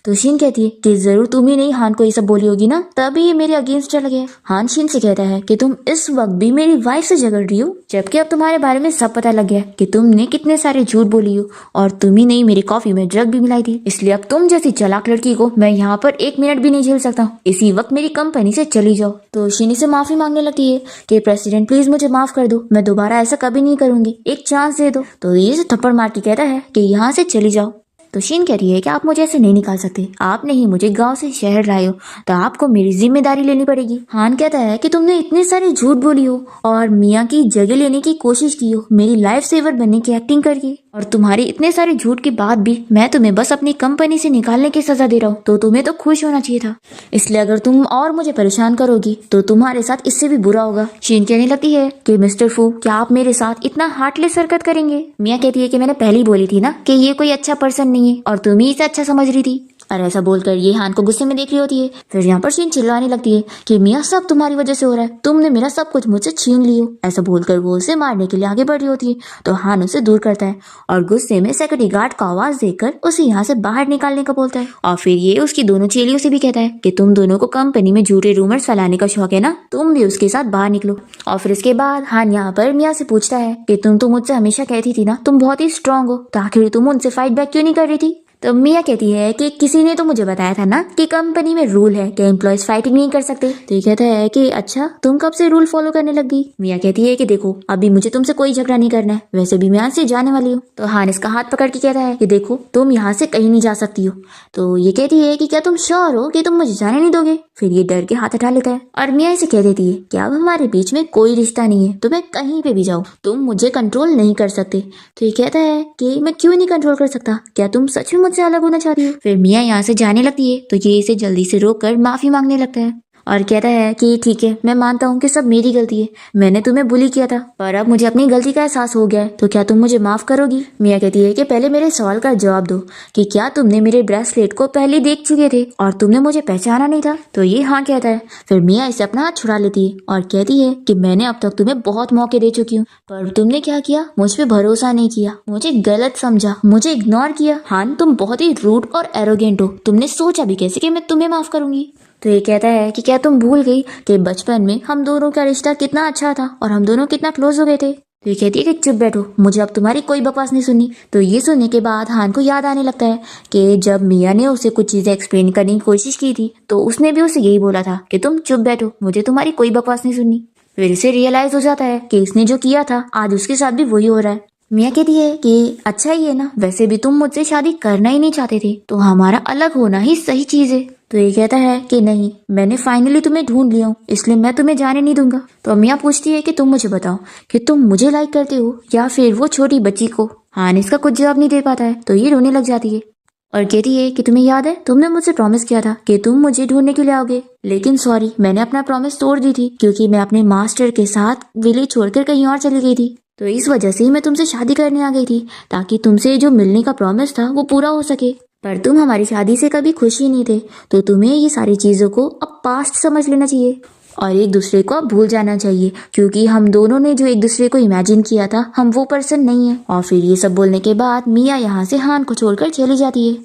तो शीन कहती है कि जरूर तुम ही नहीं हान को ये सब बोली होगी ना, तभी ये मेरे अगेंस्ट चला गया। हान शीन से कहता है कि तुम इस वक्त भी मेरी वाइफ से झगड़ रही हो, जबकि अब तुम्हारे बारे में सब पता लग गया कि तुमने कितने सारे झूठ बोली हो और तुम ही नहीं मेरी कॉफी में ड्रग भी मिलाई थी। इसलिए अब तुम जैसी चालाक लड़की को मैं यहाँ पर 1 मिनट भी नहीं झेल सकता हूँ। इसी वक्त मेरी कंपनी से चली जाओ। तो शीनी से माफी मांगने लगती है कि प्रेसिडेंट प्लीज मुझे माफ कर दो, मैं दोबारा ऐसा कभी नहीं करूंगी, एक चांस दे दो। तो ये से थप्पड़ मार के कहता है कि यहाँ से चली जाओ। तो शीन कह रही है कि आप मुझे ऐसे नहीं निकाल सकते, आपने ही मुझे गांव से शहर लाए हो तो आपको मेरी जिम्मेदारी लेनी पड़ेगी। हान कहता है कि तुमने इतने सारे झूठ बोली हो और मियाँ की जगह लेने की कोशिश की हो मेरी लाइफ सेवर बनने की एक्टिंग करके, और तुम्हारे इतने सारे झूठ के बाद भी मैं तुम्हें बस अपनी कंपनी से निकालने की सजा दे रहा हूँ, तो तुम्हें तो खुश होना चाहिए था। इसलिए अगर तुम और मुझे परेशान करोगी तो तुम्हारे साथ इससे भी बुरा होगा। शीन कहने लगती है कि मिस्टर फू क्या आप मेरे साथ इतना हार्टलेस हरकत करेंगे। मियाँ कहती है कि मैंने पहले ही बोली थी ना कि ये कोई अच्छा पर्सन नहीं है और तुम ही इसे अच्छा समझ रही थी। और ऐसा बोलकर ये हान को गुस्से में देख रही होती है। फिर यहाँ पर शीन चिल्लाने लगती है कि मियाँ सब तुम्हारी वजह से हो रहा है, तुमने मेरा सब कुछ मुझसे छीन लियो। ऐसा बोलकर वो उसे मारने के लिए आगे बढ़ रही होती है तो हान उसे दूर करता है और गुस्से में सिक्योरिटी गार्ड को आवाज देकर उसे यहाँ से बाहर निकालने का बोलता है। और फिर ये उसकी दोनों चेलियों से भी कहता है कि तुम दोनों को कंपनी में झूठे रूमर्स फैलाने का शौक है ना, तुम भी उसके साथ बाहर निकलो। और फिर इसके बाद हान यहाँ पर मियाँ से पूछता है कि तुम तो मुझसे हमेशा कहती थी ना तुम बहुत ही स्ट्रांग हो, तो आखिर तुम उनसे फाइट बैक क्यों नहीं कर रही थी। तो मिया कहती है कि किसी ने तो मुझे बताया था ना कि कंपनी में रूल है कि एम्प्लॉयज फाइटिंग नहीं कर सकते। तो ये कहता है कि अच्छा तुम कब से रूल फॉलो करने लग गई। मिया कहती है कि देखो अभी मुझे तुमसे कोई झगड़ा नहीं करना है, वैसे भी मैं यहाँ से जाने वाली हूँ। तो हान इसका हाथ पकड़ के कहता है कि देखो तुम यहाँ से कहीं नहीं जा सकती हो। तो ये कहती है कि क्या तुम श्योर हो कि तुम मुझे जाने नहीं दोगे। फिर ये डर के हाथ हटा लेता है और मिया इसे कह देती है कि अब हमारे बीच में कोई रिश्ता नहीं है, तुम्हें कहीं पे भी जाओ तुम मुझे कंट्रोल नहीं कर सकते। तो ये कहता है कि मैं क्यों नहीं कंट्रोल कर सकता, क्या तुम सच में मुझसे अलग होना चाहती हो। फिर मिया यहाँ से जाने लगती है तो ये इसे जल्दी से रोककर माफी मांगने लगता है और कहता है कि ठीक है मैं मानता हूँ कि सब मेरी गलती है, मैंने तुम्हें बुली किया था, पर अब मुझे अपनी गलती का एहसास हो गया है, तो क्या तुम मुझे माफ करोगी। मिया कहती है कि पहले मेरे सवाल का जवाब दो कि क्या तुमने मेरे ब्रेसलेट को पहले देख चुके थे और तुमने मुझे पहचाना नहीं था। तो ये हाँ कहता है। फिर मिया इसे अपना हाथ छुड़ा लेती है और कहती है कि मैंने अब तक तुम्हें बहुत मौके दे चुकी हूँ, पर तुमने क्या किया, मुझ पे भरोसा नहीं किया, मुझे गलत समझा, मुझे इग्नोर किया। हान तुम बहुत ही रूड और एरोगेंट हो, तुमने सोचा भी कैसे कि मैं तुम्हें माफ करूंगी। तो ये कहता है कि क्या तुम भूल गई कि बचपन में हम दोनों का रिश्ता कितना अच्छा था और हम दोनों कितना क्लोज हो गए थे। तो ये कहती है कि चुप बैठो, मुझे अब तुम्हारी कोई बकवास नहीं सुननी। तो ये सुनने के बाद हान को याद आने लगता है कि जब मिया ने उसे कुछ चीजें एक्सप्लेन करने की कोशिश की थी तो उसने भी उसे यही बोला था कि तुम चुप बैठो, मुझे तुम्हारी कोई बकवास नहीं सुननी। फिर इसे रियलाइज हो जाता है कि इसने जो किया था आज उसके साथ भी वही हो रहा है। मिया कहती है कि अच्छा ही है ना, वैसे भी तुम मुझसे शादी करना ही नहीं चाहते थे, तो हमारा अलग होना ही सही चीज है। तो ये कहता है कि नहीं, मैंने फाइनली तुम्हें ढूंढ लिया हूँ, इसलिए मैं तुम्हें जाने नहीं दूंगा। तो मिया पूछती है कि तुम मुझे बताओ कि तुम मुझे लाइक करते हो या फिर वो छोटी बच्ची को। हान इसका कुछ जवाब नहीं दे पाता है तो ये रोने लग जाती है और कहती है कि तुम्हें याद है तुमने मुझसे प्रॉमिस किया था कि तुम मुझे ढूंढने के लिए आओगे, लेकिन सॉरी मैंने अपना प्रॉमिस तोड़ दी थी क्योंकि मैं अपने मास्टर के साथ विलेज छोड़कर कहीं और चली गई थी। तो इस वजह से ही मैं तुमसे शादी करने आ गई थी ताकि तुमसे जो मिलने का प्रॉमिस था वो पूरा हो सके, पर तुम हमारी शादी से कभी खुश ही नहीं थे, तो तुम्हें ये सारी चीजों को अब पास्ट समझ लेना चाहिए और एक दूसरे को अब भूल जाना चाहिए क्योंकि हम दोनों ने जो एक दूसरे को इमेजिन किया था हम वो पर्सन नहीं है। और फिर ये सब बोलने के बाद मिया यहाँ से हान को छोड़कर चली जाती है।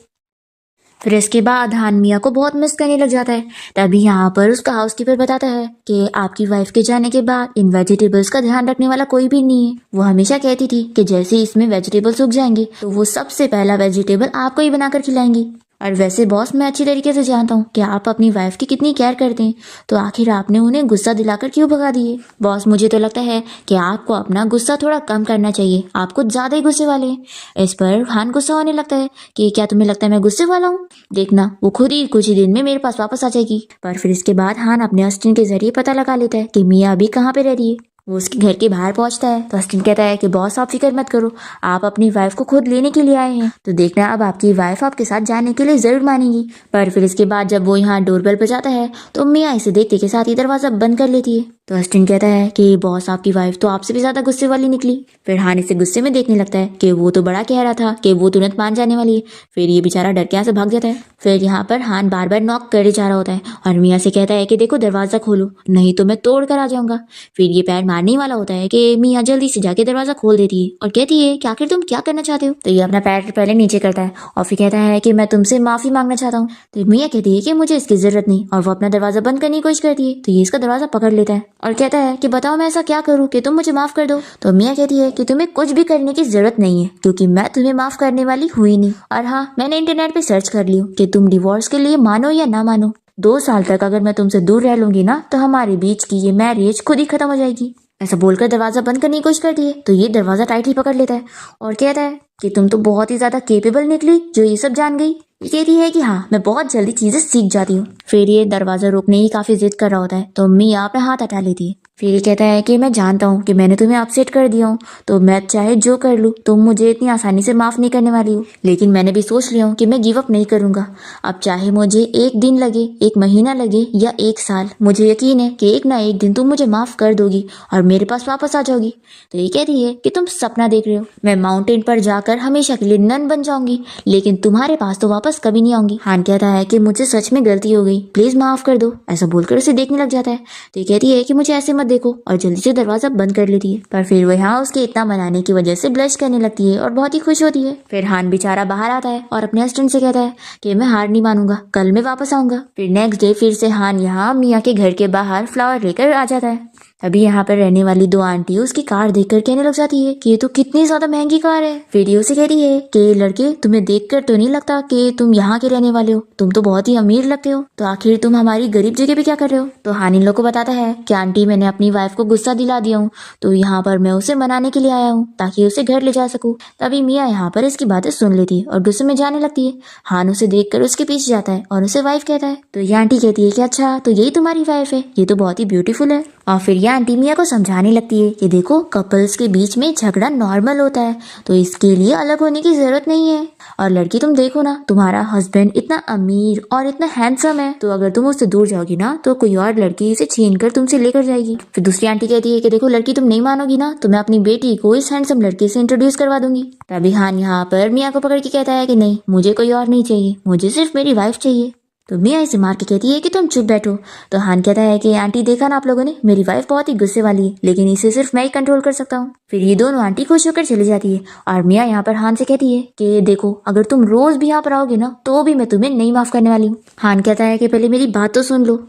फिर इसके बाद हान मिया को बहुत मिस करने लग जाता है। तभी यहाँ पर उसका हाउसकीपर बताता है कि आपकी वाइफ के जाने के बाद इन वेजिटेबल्स का ध्यान रखने वाला कोई भी नहीं है। वो हमेशा कहती थी कि जैसे इसमें वेजिटेबल्स उग जाएंगे तो वो सबसे पहला वेजिटेबल आपको ही बनाकर खिलाएंगी। और वैसे बॉस मैं अच्छी तरीके से जानता हूँ कि आप अपनी वाइफ की कितनी केयर करते हैं, तो आखिर आपने उन्हें गुस्सा दिलाकर क्यों भगा दिए। बॉस मुझे तो लगता है कि आपको अपना गुस्सा थोड़ा कम करना चाहिए, आप कुछ ज्यादा ही गुस्से वाले हैं। इस पर हान गुस्सा होने लगता है कि क्या तुम्हें लगता है मैं गुस्से वाला हूँ, देखना वो खुद ही कुछ ही दिन में मेरे पास वापस आ जाएगी। पर फिर इसके बाद हान अपने अस्टिन के जरिए पता लगा लेता है कि मिया अभी कहाँ पे रह रही है। वो उसके घर के बाहर पहुंचता है तो अस्टिन कहता है कि बॉस आप फिक्र मत करो, आप अपनी वाइफ को खुद लेने के लिए आए हैं, तो देखना अब आपकी वाइफ आपके साथ जाने के लिए जरूर मानेगी। पर फिर इसके बाद जब वो यहाँ डोरबेल बजाता है तो मिया इसे देखते के साथ ही दरवाजा बंद कर लेती है। तो अस्टिन कहता है कि बॉस आपकी वाइफ तो आपसे भी ज्यादा गुस्से वाली निकली। फिर हान इसे गुस्से में देखने लगता है कि वो तो बड़ा कह रहा था कि वो तुरंत मान जाने वाली है। फिर ये बेचारा डर के यहाँ से भाग जाता है। फिर यहाँ पर हान बार बार नॉक करे जा रहा होता है और मिया से कहता है कि देखो दरवाजा खोलो नहीं तो मैं तोड़ कर आ जाऊंगा। फिर ये पैर मारने वाला होता है कि मिया जल्दी से जाके दरवाजा खोल देती है और कहती है कि आखिर तुम क्या करना चाहते हो। तो ये अपना पैर पहले नीचे करता है और फिर कहता है कि मैं तुमसे माफी मांगना चाहता हूँ। तो मिया कहती है कि मुझे इसकी जरूरत नहीं और वो अपना दरवाजा बंद करने की कोशिश करती है। तो ये इसका दरवाजा पकड़ लेता है और कहता है कि बताओ मैं ऐसा क्या करूँ कि तुम मुझे माफ कर दो। तो मिया कहती है कि तुम्हें कुछ भी करने की जरूरत नहीं है क्योंकि मैं तुम्हें माफ करने वाली हुई नहीं। और हाँ, मैंने इंटरनेट पे सर्च कर लिया कि तुम डिवोर्स के लिए मानो या ना मानो 2 साल तक अगर मैं तुमसे दूर रह लूंगी ना तो हमारे बीच की ये मैरिज खुद ही खत्म हो जाएगी। ऐसा बोलकर दरवाजा बंद करने की कोशिश करती है। तो ये दरवाजा टाइटली पकड़ लेता है और कहता है कि तुम तो बहुत ही ज्यादा केपेबल निकली जो ये सब जान गई। ये कहती है कि हाँ, मैं बहुत जल्दी चीजें सीख जाती हूँ। फिर ये दरवाजा रोकने की काफी जिद कर रहा होता है तो मिया अपना हाथ हटा लेती है। फिर ये कहता है कि मैं जानता हूँ कि मैंने तुम्हें अपसेट कर दिया हूँ तो मैं चाहे जो कर लूँ तुम मुझे इतनी आसानी से माफ नहीं करने वाली हो। लेकिन मैंने भी सोच लिया हूँ कि मैं गिव अप नहीं करूंगा। अब चाहे मुझे 1 दिन लगे, 1 महीना लगे या 1 साल, मुझे यकीन है कि एक ना एक दिन तुम मुझे माफ कर दोगी और मेरे पास वापस आ जाओगी। तो ये कहती है कि तुम सपना देख रहे हो, मैं माउंटेन पर जाकर हमेशा के लिए नन बन जाऊंगी लेकिन तुम्हारे पास तो वापस कभी नहीं आऊंगी। हान कहता है कि मुझे सच में गलती हो गई, प्लीज माफ कर दो। ऐसा बोलकर उसे देखने लग जाता है। तो ये कहती है कि मुझे ऐसे मत देखो और जल्दी से दरवाजा बंद कर लेती है। पर फिर वो यहाँ उसके इतना मनाने की वजह से ब्लश करने लगती है और बहुत ही खुश होती है। फिर हान बेचारा बाहर आता है और अपने असिस्टेंट से कहता है कि मैं हार नहीं मानूंगा, कल मैं वापस आऊंगा। फिर नेक्स्ट डे फिर से हान यहाँ मिया के घर के बाहर फ्लावर लेकर आ जाता है। अभी यहाँ पर रहने वाली 2 आंटी उसकी कार देखकर कहने लग जाती है कि ये तो कितनी ज्यादा महंगी कार है। फिर ये उसे कहती है कि लड़के तुम्हें देखकर तो नहीं लगता कि तुम यहाँ के रहने वाले हो, तुम तो बहुत ही अमीर लगते हो, तो आखिर तुम हमारी गरीब जगह पे क्या कर रहे हो। तो हान इन लोग को बताता है कि आंटी मैंने अपनी वाइफ को गुस्सा दिला दिया हूँ तो यहाँ पर मैं उसे मनाने के लिए आया हूँ ताकि उसे घर ले जा सकूँ। तभी मिया यहाँ पर इसकी बातें सुन लेती है और गुस्से में जाने लगती है। हान उसे देखकर उसके पीछे जाता है और उसे वाइफ कहता है। तो ये आंटी कहती है कि अच्छा तो यही तुम्हारी वाइफ है, ये तो बहुत ही ब्यूटीफुल है। और फिर ये आंटी मिया को समझाने लगती है कि देखो कपल्स के बीच में झगड़ा नॉर्मल होता है तो इसके लिए अलग होने की जरूरत नहीं है। और लड़की तुम देखो ना, तुम्हारा हस्बैंड इतना अमीर और इतना हैंडसम है तो अगर तुम उससे दूर जाओगी ना तो कोई और लड़की इसे छीन कर तुमसे लेकर जाएगी। फिर दूसरी आंटी कहती है कि देखो लड़की तुम नहीं मानोगी ना तो मैं अपनी बेटी को इस हैंडसम लड़के से इंट्रोड्यूस करवा दूंगी। तभी हान यहाँ पर मिया को पकड़ के कहता है कि नहीं, मुझे कोई और नहीं चाहिए, मुझे सिर्फ मेरी वाइफ चाहिए। तो मिया इसे मार के कहती है कि तुम चुप बैठो। तो हान कहता है कि आंटी देखा ना आप लोगों ने, मेरी वाइफ बहुत ही गुस्से वाली है लेकिन इसे सिर्फ मैं ही कंट्रोल कर सकता हूँ। फिर ये दोनों आंटी खुश होकर चली जाती है और मिया यहाँ पर हान से कहती है कि देखो अगर तुम रोज भी यहाँ पर आओगे ना तो भी मैं तुम्हें नहीं माफ करने वाली हूँ। हान कहता है कि पहले मेरी बात तो सुन लो,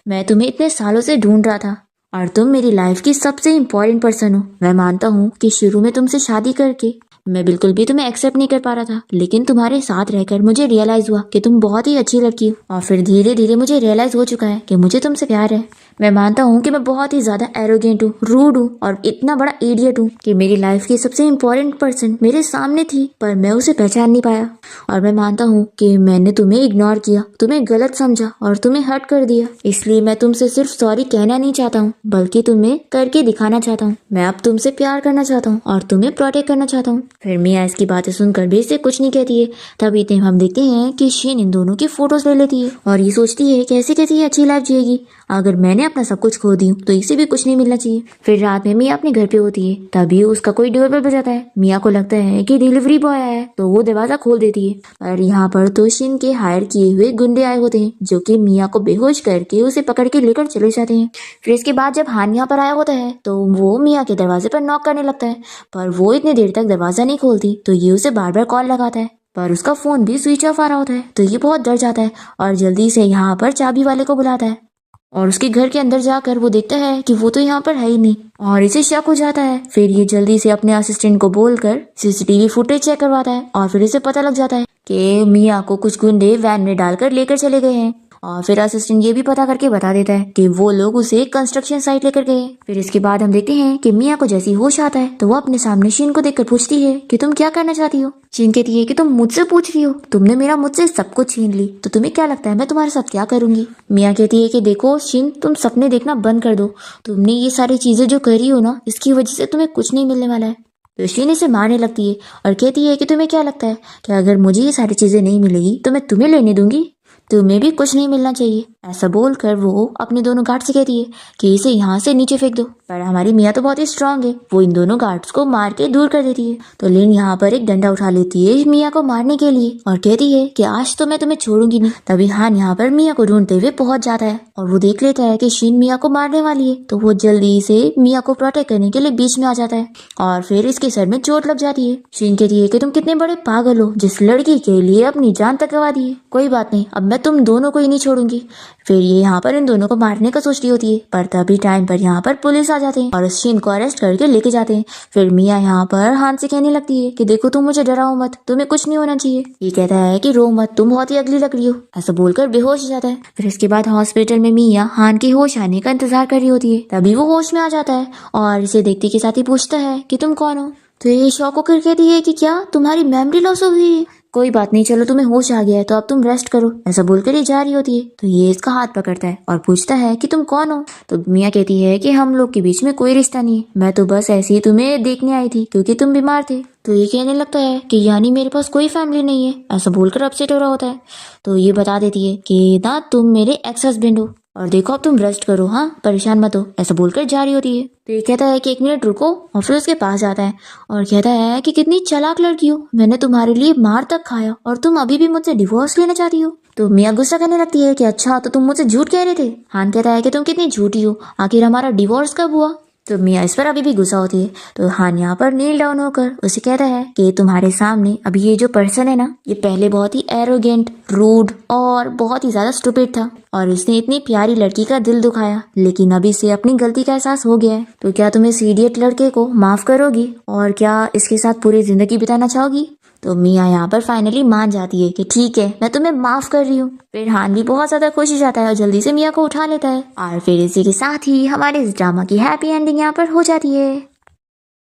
मैं तुम्हें इतने सालों से ढूंढ रहा था और तुम मेरी लाइफ की सबसे इम्पोर्टेंट पर्सन हो। मैं मानता हूँ कि शुरू में तुमसे शादी करके मैं बिल्कुल भी तुम्हें एक्सेप्ट नहीं कर पा रहा था लेकिन तुम्हारे साथ रहकर मुझे रियलाइज हुआ कि तुम बहुत ही अच्छी लड़की हो और फिर धीरे धीरे मुझे रियलाइज हो चुका है कि मुझे तुमसे प्यार है। मैं मानता हूँ कि मैं बहुत ही ज्यादा एरोगेंट हूँ, रूड हूँ और इतना बड़ा इडियट हूँ कि मेरी लाइफ की सबसे इम्पोर्टेंट पर्सन मेरे सामने थी पर मैं उसे पहचान नहीं पाया। और मैं मानता हूँ कि मैंने तुम्हें इग्नोर किया, तुम्हें गलत समझा और तुम्हें हर्ट कर दिया। इसलिए मैं तुमसे सिर्फ सॉरी कहना नहीं चाहता हूँ बल्कि तुम्हें करके दिखाना चाहता हूँ। मैं अब तुमसे प्यार करना चाहता हूँ और तुम्हें प्रोटेक्ट करना चाहता हूँ। फिर मिया इसकी बातें सुनकर भी इसे कुछ नहीं कहती है। तभी इतने हम देखते हैं कि शीन इन दोनों की फोटोज ले लेती है और ये सोचती है कैसे कैसे ये अच्छी लाइफ जिएगी, अगर मैंने अपना सब कुछ खो दी तो इसे भी कुछ नहीं मिलना चाहिए। फिर रात में मिया अपने घर पे होती है तभी उसका कोई डोरबेल बजाता है। मिया को लगता है कि डिलीवरी बॉय आया है तो वो दरवाजा खोल देती है और यहाँ पर तो शीन के हायर किए हुए गुंडे आए होते हैं जो कि मिया को बेहोश करके उसे पकड़ के लेकर चले जाते हैं। फिर इसके बाद जब हान यहाँ पर आया होता है तो वो मिया के दरवाजे पर नॉक करने लगता है पर वो इतनी देर तक दरवाजा नहीं खोलती तो ये उसे बार बार कॉल लगाता है पर उसका फोन भी स्विच ऑफ आ रहा होता है। तो ये बहुत डर जाता है और जल्दी से यहाँ पर चाबी वाले को बुलाता है और उसके घर के अंदर जाकर वो देखता है कि वो तो यहाँ पर है ही नहीं और इसे शक हो जाता है। फिर ये जल्दी से अपने असिस्टेंट को बोलकर सीसीटीवी फुटेज चेक करवाता है और फिर इसे पता लग जाता है कि मिया को कुछ गुंडे वैन में डालकर लेकर चले गए हैं। और फिर असिस्टेंट ये भी पता करके बता देता है कि वो लोग उसे कंस्ट्रक्शन साइट लेकर गए। फिर इसके बाद हम देखते हैं कि मिया को जैसी होश आता है तो वो अपने सामने शीन को देखकर पूछती है कि तुम क्या करना चाहती हो। शीन कहती है कि तुम मुझसे पूछ रही हो, तुमने मेरा मुझसे सब कुछ छीन ली तो तुम्हें क्या लगता है मैं तुम्हारे साथ क्या करूंगी। मिया कहती है कि देखो शीन, तुम सपने देखना बंद कर दो, तुमने ये सारी चीजें जो करी हो ना इसकी वजह से तुम्हें कुछ नहीं मिलने वाला है। तो शीन इसे मारने लगती है और कहती है कि तुम्हें क्या लगता है कि अगर मुझे ये सारी चीजें नहीं मिलेगी तो मैं तुम्हें लेने दूंगी। तुम्हें भी कुछ नहीं मिलना चाहिए। ऐसा बोलकर वो अपने दोनों गार्ड से कहती है कि इसे यहाँ से नीचे फेंक दो। पर हमारी मियाँ तो बहुत ही स्ट्रांग है, वो इन दोनों गार्ड्स को मार के दूर कर देती है। तो लिन यहाँ पर एक डंडा उठा लेती है मियाँ को मारने के लिए और कहती है कि आज तो मैं तुम्हें छोड़ूंगी नहीं। तभी हान यहाँ पर मियाँ को ढूंढते हुए पहुंच जाता है और वो देख लेता है कि शीन मियाँ को मारने वाली है, तो वो जल्दी से मियाँ को प्रोटेक्ट करने के लिए बीच में आ जाता है और फिर इसके सर में चोट लग जाती है। शीन कहती है कि तुम कितने बड़े पागल हो, जिस लड़की के लिए अपनी जान तक गवा दी है। कोई बात नहीं, अब मैं तुम दोनों को ही नहीं छोड़ूंगी। फिर ये यहाँ पर इन दोनों को मारने का सोचती होती है, पर तभी टाइम पर यहाँ पर पुलिस आ जाते हैं और शीन को अरेस्ट करके लेके जाते हैं। फिर मिया यहाँ पर हान से कहने लगती है कि देखो तुम मुझे डराओ मत, तुम्हें कुछ नहीं होना चाहिए। ये कहता है कि रो मत, तुम बहुत ही अगली लग रही हो। ऐसा बोलकर बेहोश हो जाता है। फिर इसके बाद हॉस्पिटल में मिया हान के होश आने का इंतजार कर रही होती है। तभी वो होश में आ जाता है और इसे देखते के साथ ही पूछता है कि तुम कौन हो। तो ये शौक होकर कहती है कि क्या तुम्हारी मेमोरी लॉस हो गई? कोई बात नहीं, चलो तुम्हें होश आ गया है तो अब तुम रेस्ट करो। ऐसा बोलकर ये जा रही होती है। तो ये इसका हाथ पकड़ता है और पूछता है कि तुम कौन हो। तो मियाँ कहती है कि हम लोग के बीच में कोई रिश्ता नहीं है, मैं तो बस ऐसे ही तुम्हें देखने आई थी क्योंकि तुम बीमार थे। तो ये कहने लगता है कि यानी मेरे पास कोई फैमिली नहीं है। ऐसा बोलकर अपसेट हो रहा होता है। तो ये बता देती है कि ना तुम मेरे एक्स हस्बैंड हो और देखो अब तुम रेस्ट करो, हाँ परेशान मत हो। ऐसा बोलकर जा रही होती है। तो ये कहता है कि 1 मिनट रुको और फिर उसके पास जाता है और कहता है कि कितनी चालाक लड़की हो, मैंने तुम्हारे लिए मार तक खाया और तुम अभी भी मुझसे डिवोर्स लेना चाहती हो। तो मियाँ गुस्सा करने लगती है कि अच्छा तो तुम मुझसे झूठ कह रहे थे। हान कहता है कि तुम कितनी झूठी हो, आखिर हमारा डिवोर्स कब हुआ। तो मियाँ इस पर अभी भी गुस्सा होती है। तो हान यहाँ पर नील डाउन होकर उसे कहता है कि तुम्हारे सामने अभी ये जो पर्सन है ना, ये पहले बहुत ही एरोगेंट, रूड और बहुत ही ज्यादा स्टूपिड था और इसने इतनी प्यारी लड़की का दिल दुखाया, लेकिन अभी से अपनी गलती का एहसास हो गया है। तो क्या तुम इस इडियट लड़के को माफ करोगी और क्या इसके साथ पूरी जिंदगी बिताना चाहोगी? तो मियाँ यहाँ पर फाइनली मान जाती है कि ठीक है मैं तुम्हें माफ कर रही हूँ। फिर हान भी बहुत ज्यादा खुश हो जाता है और जल्दी से मियाँ को उठा लेता है और फिर इसी के साथ ही हमारे इस ड्रामा की हैप्पी एंडिंग यहाँ पर हो जाती है।